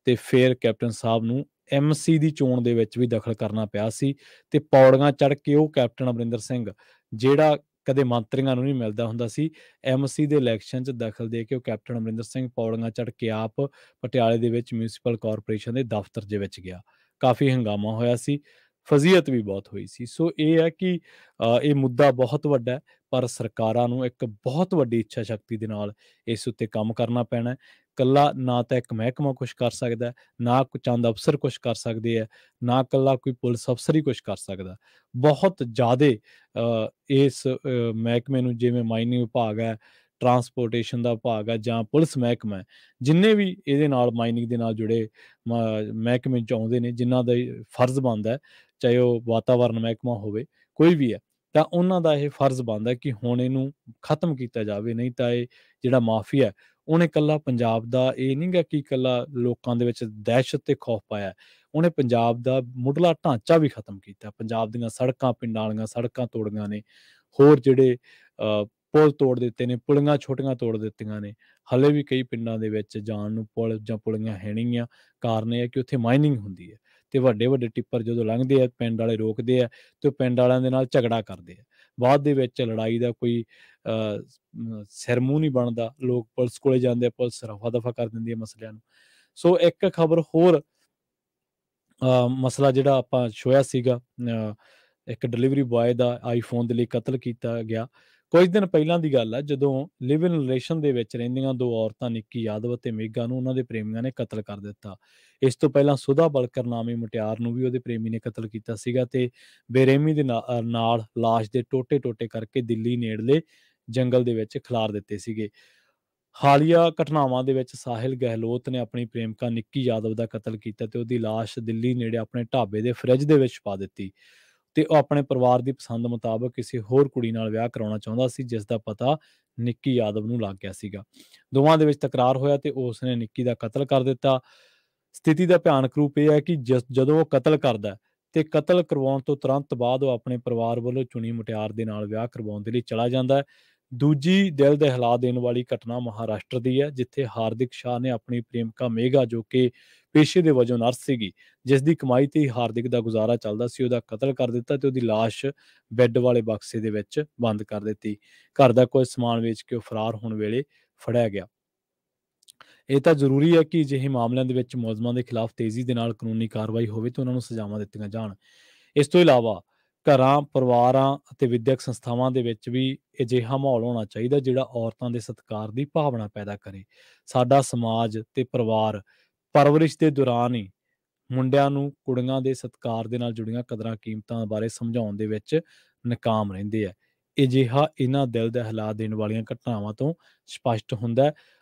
ਤੇ ਫਿਰ ਕੈਪਟਨ ਸਾਹਿਬ ਨੂੰ ਐਮਸੀ ਦੀ ਚੋਣ ਦੇ ਵਿੱਚ ਵੀ ਦਖਲ ਕਰਨਾ ਪਿਆ ਸੀ। ਤੇ ਪੌੜੀਆਂ ਚੜ੍ਹ ਕੇ ਉਹ ਕੈਪਟਨ ਅਮਰਿੰਦਰ ਸਿੰਘ, ਜਿਹੜਾ ਕਦੇ ਮੰਤਰੀਆਂ ਨੂੰ ਨਹੀਂ ਮਿਲਦਾ ਹੁੰਦਾ ਸੀ, ਐਮਸੀ ਦੇ ਇਲੈਕਸ਼ਨ 'ਚ ਦਖਲ ਦੇ ਕੇ ਉਹ ਕੈਪਟਨ ਅਮਰਿੰਦਰ ਸਿੰਘ ਪੌੜੀਆਂ ਚੜ੍ਹ ਕੇ ਆਪ ਪਟਿਆਲੇ ਦੇ ਵਿੱਚ ਮਿਊਨਿਸਪਲ ਕਾਰਪੋਰੇਸ਼ਨ ਦੇ ਦਫ਼ਤਰ ਦੇ ਵਿੱਚ ਗਿਆ। ਕਾਫੀ ਹੰਗਾਮਾ ਹੋਇਆ ਸੀ, ਫਜ਼ੀਅਤ ਵੀ ਬਹੁਤ ਹੋਈ ਸੀ। ਸੋ ਇਹ ਹੈ ਕਿ ਇਹ ਮੁੱਦਾ ਬਹੁਤ ਵੱਡਾ ਹੈ, ਪਰ ਸਰਕਾਰਾਂ ਨੂੰ ਇੱਕ ਬਹੁਤ ਵੱਡੀ ਇੱਛਾ ਸ਼ਕਤੀ ਦੇ ਨਾਲ ਇਸ ਉੱਤੇ ਕੰਮ ਕਰਨਾ ਪੈਣਾ ਹੈ। ਇਕੱਲਾ ਨਾ ਤਾਂ ਇੱਕ ਮਹਿਕਮਾ ਕੁਛ ਕਰ ਸਕਦਾ, ਨਾ ਕੋਈ ਚੰਦ ਅਫਸਰ ਕੁਛ ਕਰ ਸਕਦੇ ਹੈ, ਨਾ ਇਕੱਲਾ ਕੋਈ ਪੁਲਿਸ ਅਫਸਰ ਹੀ ਕੁਛ ਕਰ ਸਕਦਾ। ਬਹੁਤ ਜ਼ਿਆਦੇ ਇਸ ਮਹਿਕਮੇ ਨੂੰ, ਜਿਵੇਂ ਮਾਈਨਿੰਗ ਵਿਭਾਗ ਹੈ, ਟਰਾਂਸਪੋਰਟੇਸ਼ਨ ਦਾ ਵਿਭਾਗ ਹੈ, ਜਾਂ ਪੁਲਿਸ ਮਹਿਕਮਾ ਹੈ, ਜਿੰਨੇ ਵੀ ਇਹਦੇ ਨਾਲ ਮਾਈਨਿੰਗ ਦੇ ਨਾਲ ਜੁੜੇ ਮਹਿਕਮੇ 'ਚ ਆਉਂਦੇ ਨੇ, ਜਿਨ੍ਹਾਂ ਦਾ ਫਰਜ਼ ਬਣਦਾ ਹੈ, ਚਾਹੇ ਉਹ ਵਾਤਾਵਰਨ ਮਹਿਕਮਾ ਹੋਵੇ, ਕੋਈ ਵੀ ਹੈ, ਤਾਂ ਉਹਨਾਂ ਦਾ ਇਹ ਫਰਜ਼ ਬਣਦਾ ਕਿ ਹੁਣ ਇਹਨੂੰ ਖਤਮ ਕੀਤਾ ਜਾਵੇ। ਨਹੀਂ ਤਾਂ ਇਹ ਜਿਹੜਾ ਮਾਫੀਆ, ਉਹਨੇ ਇਕੱਲਾ ਪੰਜਾਬ ਦਾ ਇਹ ਨਹੀਂ ਗਾ ਕਿ ਇਕੱਲਾ ਲੋਕਾਂ ਦੇ ਵਿੱਚ ਦਹਿਸ਼ਤ ਤੇ ਖੌਫ ਪਾਇਆ, ਉਹਨੇ ਪੰਜਾਬ ਦਾ ਮੁੱਢਲਾ ਢਾਂਚਾ ਵੀ ਖਤਮ ਕੀਤਾ। ਪੰਜਾਬ ਦੀਆਂ ਸੜਕਾਂ, ਪਿੰਡਾਂ ਵਾਲੀਆਂ ਸੜਕਾਂ ਤੋੜੀਆਂ ਨੇ, ਹੋਰ ਜਿਹੜੇ ਪੁਲ ਤੋੜ ਦਿੱਤੇ ਨੇ, ਪੁਲੀਆਂ ਛੋਟੀਆਂ ਤੋੜ ਦਿੱਤੀਆਂ ਨੇ। ਹਲੇ ਵੀ ਕਈ ਪਿੰਡਾਂ ਦੇ ਵਿੱਚ ਜਾਣ ਨੂੰ ਪੁਲ ਜਾਂ ਪੁਲੀਆਂ ਹੈ ਨਹੀਂ ਗੀਆਂ। ਕਾਰਨ ਇਹ ਹੈ ਕਿ ਉੱਥੇ ਮਾਈਨਿੰਗ ਹੁੰਦੀ ਹੈ, ਤੇ ਵੱਡੇ ਵੱਡੇ ਟਿੱਪਰ ਜਦੋਂ ਲੰਘਦੇ ਆ, ਪਿੰਡ ਵਾਲੇ ਰੋਕਦੇ ਆ, ਤੇ ਉਹ ਪਿੰਡ ਵਾਲਿਆਂ ਦੇ ਨਾਲ ਝਗੜਾ ਕਰਦੇ ਆ। ਬਾਅਦ ਦੇ ਵਿੱਚ ਲੜਾਈ ਦਾ ਕੋਈ ਸਿਰ ਮੂੰਹ ਨਹੀਂ ਬਣਦਾ, ਲੋਕ ਪੁਲਿਸ ਕੋਲੇ ਜਾਂਦੇ ਆ, ਪੁਲਿਸ ਰਫਾ ਦਫਾ ਕਰ ਦਿੰਦੀ ਹੈ ਮਸਲਿਆਂ ਨੂੰ। ਸੋ ਇੱਕ ਖਬਰ ਹੋਰ, ਮਸਲਾ ਜਿਹੜਾ ਆਪਾਂ ਛੋਇਆ ਸੀਗਾ, ਇੱਕ ਡਿਲੀਵਰੀ ਬॉय ਦਾ ਆਈਫੋਨ ਦੇ ਲਈ ਕਤਲ ਕੀਤਾ ਗਿਆ। ਕੁਝ ਦਿਨ ਪਹਿਲਾਂ ਦੀ ਗੱਲ ਹੈ, ਜਦੋਂ ਲਿਵ ਇਨ ਰਿਲੇਸ਼ਨ ਦੇ ਵਿੱਚ ਰਹਿੰਦੀਆਂ ਦੋ ਔਰਤਾਂ, ਨਿੱਕੀ ਯਾਦਵ ਅਤੇ ਮੇਗਾ ਨੂੰ, ਉਹਨਾਂ ਦੇ ਪ੍ਰੇਮੀਆਂ ਨੇ ਕਤਲ ਕਰ ਦਿੱਤਾ। ਇਸ ਤੋਂ ਪਹਿਲਾਂ ਸੁਧਾ ਬਲਕਰ ਨਾਮੀ ਮੁਟਿਆਰ ਨੂੰ ਵੀ ਉਹਦੇ ਪ੍ਰੇਮੀ ਨੇ ਕਤਲ ਕੀਤਾ ਸੀਗਾ, ਤੇ ਬੇਰਹਿਮੀ ਦੇ ਨਾਲ ਲਾਸ਼ ਦੇ ਟੋਟੇ-ਟੋਟੇ ਕਰਕੇ ਦਿੱਲੀ ਨੇੜਲੇ ਜੰਗਲ ਦੇ ਵਿੱਚ ਖਿਲਾਰ ਦਿੱਤੇ ਸੀਗੇ। ਹਾਲੀਆ ਘਟਨਾਵਾਂ ਦੇ ਵਿੱਚ ਸਾਹਿਲ ਗਹਿਲੋਤ ਨੇ ਆਪਣੀ ਪ੍ਰੇਮਿਕਾ ਨਿੱਕੀ ਯਾਦਵ ਦਾ ਕਤਲ ਕੀਤਾ, ਤੇ ਉਹਦੀ ਲਾਸ਼ ਦਿੱਲੀ ਨੇੜੇ ਆਪਣੇ ਢਾਬੇ ਦੇ ਫਰਿੱਜ ਦੇ ਵਿੱਚ ਪਾ ਦਿੱਤੀ। ਤੇ ਉਹ ਆਪਣੇ ਪਰਿਵਾਰ ਦੀ ਪਸੰਦ ਮੁਤਾਬਕ ਕਿਸੇ ਹੋਰ ਕੁੜੀ ਨਾਲ ਵਿਆਹ ਕਰਾਉਣਾ ਚਾਹੁੰਦਾ ਸੀ, ਜਿਸ ਦਾ ਪਤਾ ਨਿੱਕੀ ਯਾਦਵ ਨੂੰ ਲੱਗ ਗਿਆ ਸੀਗਾ। ਦੋਵਾਂ ਦੇ ਵਿੱਚ ਤਕਰਾਰ ਹੋਇਆ ਤੇ ਉਸਨੇ ਨਿੱਕੀ ਦਾ ਕਤਲ ਕਰ ਦਿੱਤਾ। ਸਥਿਤੀ ਦਾ ਭਿਆਨਕ ਰੂਪ ਇਹ ਹੈ ਕਿ ਜਦੋਂ ਉਹ ਕਤਲ ਕਰਦਾ, ਤੇ ਕਤਲ ਕਰਵਾਉਣ ਤੋਂ ਤੁਰੰਤ ਬਾਅਦ ਉਹ ਆਪਣੇ ਪਰਿਵਾਰ ਵੱਲੋਂ ਚੁਣੀ ਮੁਟਿਆਰ ਦੇ ਨਾਲ ਵਿਆਹ ਕਰਵਾਉਣ ਦੇ ਲਈ ਚਲਾ ਜਾਂਦਾ ਹੈ। ਦੂਜੀ ਦਿਲ ਦਹਿਲਾ ਦੇਣ ਵਾਲੀ ਘਟਨਾ ਮਹਾਰਾਸ਼ਟਰ ਦੀ ਹੈ, ਜਿੱਥੇ ਹਾਰਦਿਕ ਸ਼ਾਹ ਨੇ ਆਪਣੀ ਪ੍ਰੇਮਿਕਾ ਮੇਗਾ, ਜੋ ਕਿ ਪੇਸ਼ੇ ਦੇ ਵਜੋਂ ਨਰਸ ਸੀਗੀ, ਜਿਸ ਦੀ ਕਮਾਈ ਤੇ ਹੀ ਹਾਰਦਿਕ ਦਾ ਗੁਜ਼ਾਰਾ ਚੱਲਦਾ ਸੀ, ਉਹਦਾ ਕਤਲ ਕਰ ਦਿੱਤਾ ਤੇ ਉਹਦੀ ਲਾਸ਼ ਬੈੱਡ ਵਾਲੇ ਬਕਸੇ ਦੇ ਵਿੱਚ ਬੰਦ ਕਰ ਦਿੱਤੀ। ਘਰ ਦਾ ਕੁਝ ਸਮਾਨ ਵੇਚ ਕੇ ਉਹ ਫਰਾਰ ਹੋਣ ਵੇਲੇ ਫੜਿਆ ਗਿਆ। ਇਹ ਤਾਂ ਜ਼ਰੂਰੀ ਹੈ ਕਿ ਅਜਿਹੇ ਮਾਮਲਿਆਂ ਦੇ ਵਿੱਚ ਮੁਲਜ਼ਮਾਂ ਦੇ ਖਿਲਾਫ ਤੇਜ਼ੀ ਦੇ ਨਾਲ ਕਾਨੂੰਨੀ ਕਾਰਵਾਈ ਹੋਵੇ ਤੇ ਉਹਨਾਂ ਨੂੰ ਸਜ਼ਾਵਾਂ ਦਿੱਤੀਆਂ ਜਾਣ। ਇਸ ਤੋਂ ਇਲਾਵਾ ਘਰਾਂ, ਪਰਿਵਾਰਾਂ ਅਤੇ ਵਿੱਦਿਅਕ ਸੰਸਥਾਵਾਂ ਦੇ ਵਿੱਚ ਵੀ ਅਜਿਹਾ ਮਾਹੌਲ ਹੋਣਾ ਚਾਹੀਦਾ ਜਿਹੜਾ ਔਰਤਾਂ ਦੇ ਸਤਿਕਾਰ ਦੀ ਭਾਵਨਾ ਪੈਦਾ ਕਰੇ। ਸਾਡਾ ਸਮਾਜ ਤੇ ਪਰਿਵਾਰ ਪਰਵਰਿਸ਼ ਦੇ ਦੌਰਾਨ ਹੀ ਮੁੰਡਿਆਂ ਨੂੰ ਕੁੜੀਆਂ ਦੇ ਸਤਿਕਾਰ ਦੇ ਨਾਲ ਜੁੜੀਆਂ ਕਦਰਾਂ ਕੀਮਤਾਂ ਬਾਰੇ ਸਮਝਾਉਣ ਦੇ ਵਿੱਚ ਨਾਕਾਮ ਰਹਿੰਦੇ ਆ। ਅਜਿਹਾ ਇਹਨਾਂ ਦਿਲ ਦਹਿਲਾ ਦੇਣ ਵਾਲੀਆਂ ਘਟਨਾਵਾਂ ਤੋਂ ਸਪਸ਼ਟ ਹੁੰਦਾ ਹੈ।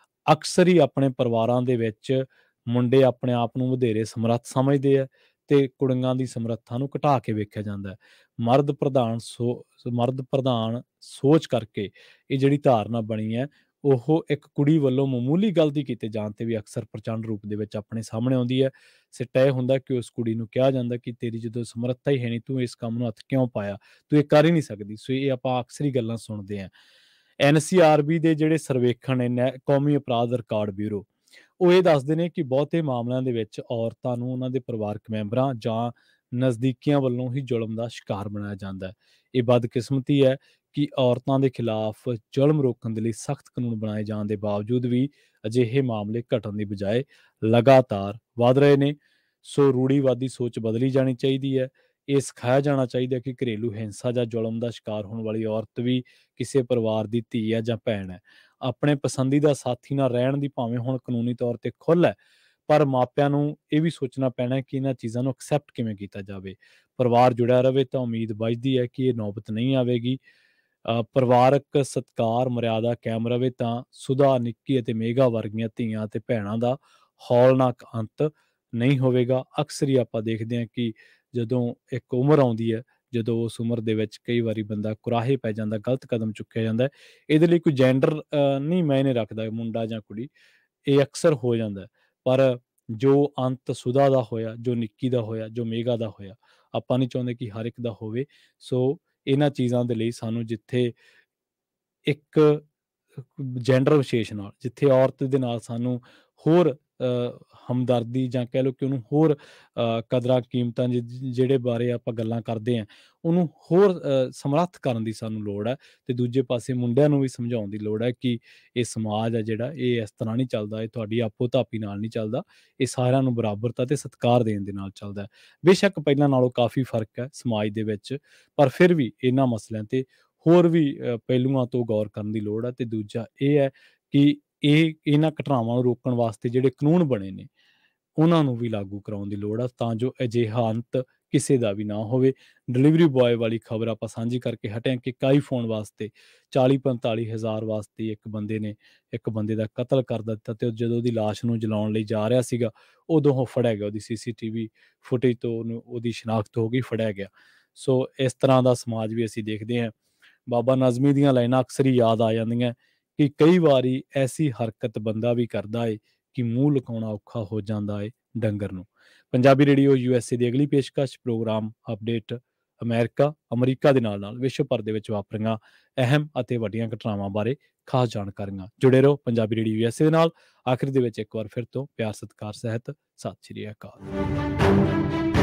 ਅਕਸਰ ਹੀ ਆਪਣੇ ਪਰਿਵਾਰਾਂ ਦੇ ਵਿੱਚ ਮੁੰਡੇ ਆਪਣੇ ਆਪ ਨੂੰ ਵਧੇਰੇ ਸਮਰੱਥ ਸਮਝਦੇ ਆ, ਤੇ ਕੁੜੀਆਂ ਦੀ ਸਮਰੱਥਾ ਨੂੰ ਘਟਾ ਕੇ ਵੇਖਿਆ ਜਾਂਦਾ ਹੈ। ਮਰਦ ਪ੍ਰਧਾਨ ਸੋਚ ਕਰਕੇ ਇਹ ਜਿਹੜੀ ਧਾਰਨਾ ਬਣੀ ਹੈ, ਉਹ ਇੱਕ ਕੁੜੀ ਵੱਲੋਂ ਮਾਮੂਲੀ ਗਲਤੀ ਕੀਤੇ ਜਾਣ ਤੇ ਵੀ ਅਕਸਰ ਪ੍ਰਚੰਡ ਰੂਪ ਦੇ ਵਿੱਚ ਆਪਣੇ ਸਾਹਮਣੇ ਆਉਂਦੀ ਹੈ। ਸਿੱਟਾ ਇਹ ਹੁੰਦਾ ਕਿ ਉਸ ਕੁੜੀ ਨੂੰ ਕਿਹਾ ਜਾਂਦਾ ਕਿ ਤੇਰੀ ਜਦੋਂ ਸਮਰੱਥਾ ਹੀ ਹੈ ਨਹੀਂ, ਤੂੰ ਇਸ ਕੰਮ ਨੂੰ ਹੱਥ ਕਿਉਂ ਪਾਇਆ, ਤੂੰ ਇਹ ਕਰ ਹੀ ਨਹੀਂ ਸਕਦੀ। ਸੋ ਇਹ ਆਪਾਂ ਅਕਸਰ ਹੀ ਗੱਲਾਂ ਸੁਣਦੇ ਹਾਂ। NCRB ਦੇ ਜਿਹੜੇ ਸਰਵੇਖਣ ਨੇ, ਕੌਮੀ ਅਪਰਾਧ ਰਿਕਾਰਡ ਬਿਊਰੋ, ਉਹ ਇਹ ਦੱਸਦੇ ਨੇ ਕਿ ਬਹੁਤੇ ਮਾਮਲਿਆਂ ਦੇ ਵਿੱਚ ਔਰਤਾਂ ਨੂੰ ਉਹਨਾਂ ਦੇ ਪਰਿਵਾਰਕ ਮੈਂਬਰਾਂ ਜਾਂ ਨਜ਼ਦੀਕੀਆਂ ਵੱਲੋਂ ਹੀ ਜ਼ੁਲਮ ਦਾ ਸ਼ਿਕਾਰ ਬਣਾਇਆ ਜਾਂਦਾ ਹੈ। ਇਹ ਬਦਕਿਸਮਤੀ ਹੈ ਕਿ ਔਰਤਾਂ ਦੇ ਖਿਲਾਫ ਜ਼ੁਲਮ ਰੋਕਣ ਦੇ ਲਈ ਸਖਤ ਕਾਨੂੰਨ ਬਣਾਏ ਜਾਣ ਦੇ ਬਾਵਜੂਦ ਵੀ ਅਜਿਹੇ ਮਾਮਲੇ ਘਟਣ ਦੀ ਬਜਾਏ ਲਗਾਤਾਰ ਵਧ ਰਹੇ ਨੇ। ਸੋ ਰੂੜੀਵਾਦੀ ਸੋਚ ਬਦਲੀ ਜਾਣੀ ਚਾਹੀਦੀ ਹੈ। ਇਹ ਸਿਖਾਇਆ ਜਾਣਾ ਚਾਹੀਦਾ ਕਿ ਘਰੇਲੂ ਹਿੰਸਾ ਜਾਂ ਜ਼ੁਲਮ ਦਾ ਸ਼ਿਕਾਰ ਹੋਣ ਵਾਲੀ ਔਰਤ ਵੀ ਕਿਸੇ ਪਰਿਵਾਰ ਦੀ ਧੀ ਹੈ ਜਾਂ ਭੈਣ ਹੈ। ਆਪਣੇ ਪਸੰਦੀਦਾ ਸਾਥੀ ਨਾਲ ਰਹਿਣ ਦੀ ਭਾਵੇਂ ਹੁਣ ਕਾਨੂੰਨੀ ਤੌਰ ਤੇ ਖੁੱਲ੍ਹ ਹੈ, ਪਰ ਮਾਪਿਆਂ ਨੂੰ ਇਹ ਵੀ ਸੋਚਣਾ ਪੈਣਾ ਕਿ ਇਹਨਾਂ ਚੀਜ਼ਾਂ ਨੂੰ ਐਕਸੈਪਟ ਕਿਵੇਂ ਕੀਤਾ ਜਾਵੇ। ਪਰਿਵਾਰ ਜੁੜਿਆ ਰਹੇ ਤਾਂ ਉਮੀਦ ਵੱਧਦੀ ਹੈ ਕਿ ਇਹ ਨੌਬਤ ਨਹੀਂ ਆਵੇਗੀ। ਪਰਿਵਾਰਕ ਸਤਿਕਾਰ ਮਰਿਆਦਾ ਕਾਇਮ ਰਹੇ ਤਾਂ ਸੁਧਾ, ਨਿੱਕੀ ਅਤੇ ਮੇਘਾ ਵਰਗੀਆਂ ਧੀਆਂ ਅਤੇ ਭੈਣਾਂ ਦਾ ਹੌਲਨਾਕ ਅੰਤ ਨਹੀਂ ਹੋਵੇਗਾ। ਅਕਸਰ ਹੀ ਆਪਾਂ ਦੇਖਦੇ ਹਾਂ ਕਿ ਜਦੋਂ ਇੱਕ ਉਮਰ ਆਉਂਦੀ ਹੈ, ਜਦੋਂ ਉਸ ਉਮਰ ਦੇ ਵਿੱਚ ਕਈ ਵਾਰੀ ਬੰਦਾ ਕੁਰਾਹੇ ਪੈ ਜਾਂਦਾ, ਗਲਤ ਕਦਮ ਚੁੱਕਿਆ ਜਾਂਦਾ। ਇਹਦੇ ਲਈ ਕੋਈ ਜੈਂਡਰ ਨਹੀਂ ਮਾਇਨੇ ਰੱਖਦਾ, ਮੁੰਡਾ ਜਾਂ ਕੁੜੀ, ਇਹ ਅਕਸਰ ਹੋ ਜਾਂਦਾ। ਪਰ ਜੋ ਅੰਤ ਸੁਧਾ ਦਾ ਹੋਇਆ, ਜੋ ਨਿੱਕੀ ਦਾ ਹੋਇਆ, ਜੋ ਮੇਘਾ ਦਾ ਹੋਇਆ, ਆਪਾਂ ਨਹੀਂ ਚਾਹੁੰਦੇ ਕਿ ਹਰ ਇੱਕ ਦਾ ਹੋਵੇ। ਸੋ ਇਹਨਾਂ ਚੀਜ਼ਾਂ ਦੇ ਲਈ ਸਾਨੂੰ ਜਿੱਥੇ ਇੱਕ ਜੈਂਡਰ ਵਿਸ਼ੇਸ਼ ਨਾਲ, ਜਿੱਥੇ ਔਰਤ ਦੇ ਨਾਲ ਸਾਨੂੰ ਹੋਰ ਹਮਦਰਦੀ ਜਾਂ ਕਹਿ ਲਓ ਕਿ ਉਹਨੂੰ ਹੋਰ ਕਦਰਾਂ ਕੀਮਤਾਂ ਜਿਹੜੇ ਬਾਰੇ ਆਪਾਂ ਗੱਲਾਂ ਕਰਦੇ ਹਾਂ, ਉਹਨੂੰ ਹੋਰ ਸਮਰੱਥ ਕਰਨ ਦੀ ਸਾਨੂੰ ਲੋੜ ਹੈ। ਅਤੇ ਦੂਜੇ ਪਾਸੇ ਮੁੰਡਿਆਂ ਨੂੰ ਵੀ ਸਮਝਾਉਣ ਦੀ ਲੋੜ ਹੈ ਕਿ ਇਹ ਸਮਾਜ ਹੈ ਜਿਹੜਾ, ਇਹ ਇਸ ਤਰ੍ਹਾਂ ਨਹੀਂ ਚੱਲਦਾ, ਇਹ ਤੁਹਾਡੀ ਆਪੋ ਧਾਪੀ ਨਾਲ ਨਹੀਂ ਚੱਲਦਾ, ਇਹ ਸਾਰਿਆਂ ਨੂੰ ਬਰਾਬਰਤਾ ਅਤੇ ਸਤਿਕਾਰ ਦੇਣ ਦੇ ਨਾਲ ਚੱਲਦਾ। ਬੇਸ਼ੱਕ ਪਹਿਲਾਂ ਨਾਲੋਂ ਕਾਫੀ ਫਰਕ ਹੈ ਸਮਾਜ ਦੇ ਵਿੱਚ, ਪਰ ਫਿਰ ਵੀ ਇਹਨਾਂ ਮਸਲਿਆਂ 'ਤੇ ਹੋਰ ਵੀ ਪਹਿਲੂਆਂ ਤੋਂ ਗੌਰ ਕਰਨ ਦੀ ਲੋੜ ਹੈ। ਅਤੇ ਦੂਜਾ ਇਹ ਹੈ ਕਿ ਇਹਨਾਂ ਘਟਨਾਵਾਂ ਨੂੰ ਰੋਕਣ ਵਾਸਤੇ ਜਿਹੜੇ ਕਾਨੂੰਨ ਬਣੇ ਨੇ, ਉਹਨਾਂ ਨੂੰ ਵੀ ਲਾਗੂ ਕਰਾਉਣ ਦੀ ਲੋੜ ਆ, ਤਾਂ ਜੋ ਅਜਿਹਾ ਅੰਤ ਕਿਸੇ ਦਾ ਵੀ ਨਾ ਹੋਵੇ। ਡਿਲੀਵਰੀ ਬੋਏ ਵਾਲੀ ਖਬਰ ਆਪਾਂ ਸਾਂਝੀ ਕਰਕੇ ਹਟੇ ਕਿ ਇੱਕ ਆਈਫੋਨ ਵਾਸਤੇ 40-45 ਹਜ਼ਾਰ ਵਾਸਤੇ ਇੱਕ ਬੰਦੇ ਨੇ ਇੱਕ ਬੰਦੇ ਦਾ ਕਤਲ ਕਰ ਦਿੱਤਾ, ਅਤੇ ਜਦੋਂ ਉਹਦੀ ਲਾਸ਼ ਨੂੰ ਜਲਾਉਣ ਲਈ ਜਾ ਰਿਹਾ ਸੀਗਾ, ਉਦੋਂ ਉਹ ਫੜਿਆ ਗਿਆ। ਉਹਦੀ CCTV ਫੁਟੇਜ ਤੋਂ ਉਹਦੀ ਸ਼ਨਾਖਤ ਹੋ ਗਈ, ਫੜਿਆ ਗਿਆ। ਸੋ ਇਸ ਤਰ੍ਹਾਂ ਦਾ ਸਮਾਜ ਵੀ ਅਸੀਂ ਦੇਖਦੇ ਹਾਂ। ਬਾਬਾ ਨਜ਼ਮੀ ਦੀਆਂ ਲਾਈਨਾਂ ਅਕਸਰ ਹੀ ਯਾਦ ਆ ਜਾਂਦੀਆਂ ਕਿ ਕਈ ਵਾਰੀ ਐਸੀ ਹਰਕਤ ਬੰਦਾ ਵੀ ਕਰਦਾ ਏ ਕਿ ਮੂੰਹ ਲੁਕਾਉਣਾ ਔਖਾ ਹੋ ਜਾਂਦਾ ਏ ਡੰਗਰ ਨੂੰ। ਪੰਜਾਬੀ ਰੇਡੀਓ USA ਦੀ ਅਗਲੀ ਪੇਸ਼ਕਸ਼ ਪ੍ਰੋਗਰਾਮ ਅਪਡੇਟ ਅਮਰੀਕਾ ਦੇ ਨਾਲ ਵਿਸ਼ਵ ਭਰ ਦੇ ਵਿੱਚ ਵਾਪਰੀਆਂ ਅਹਿਮ ਅਤੇ ਵੱਡੀਆਂ ਘਟਨਾਵਾਂ ਬਾਰੇ ਖਾਸ ਜਾਣਕਾਰੀਆਂ। ਜੁੜੇ ਰਹੋ ਪੰਜਾਬੀ ਰੇਡੀਓ USA ਦੇ ਨਾਲ। ਆਖਿਰ ਦੇ ਵਿੱਚ ਇੱਕ ਵਾਰ ਫਿਰ ਤੋਂ ਪਿਆਰ ਸਤਿਕਾਰ ਸਹਿਤ ਸਤਿ ਸ਼੍ਰੀ ਅਕਾਲ।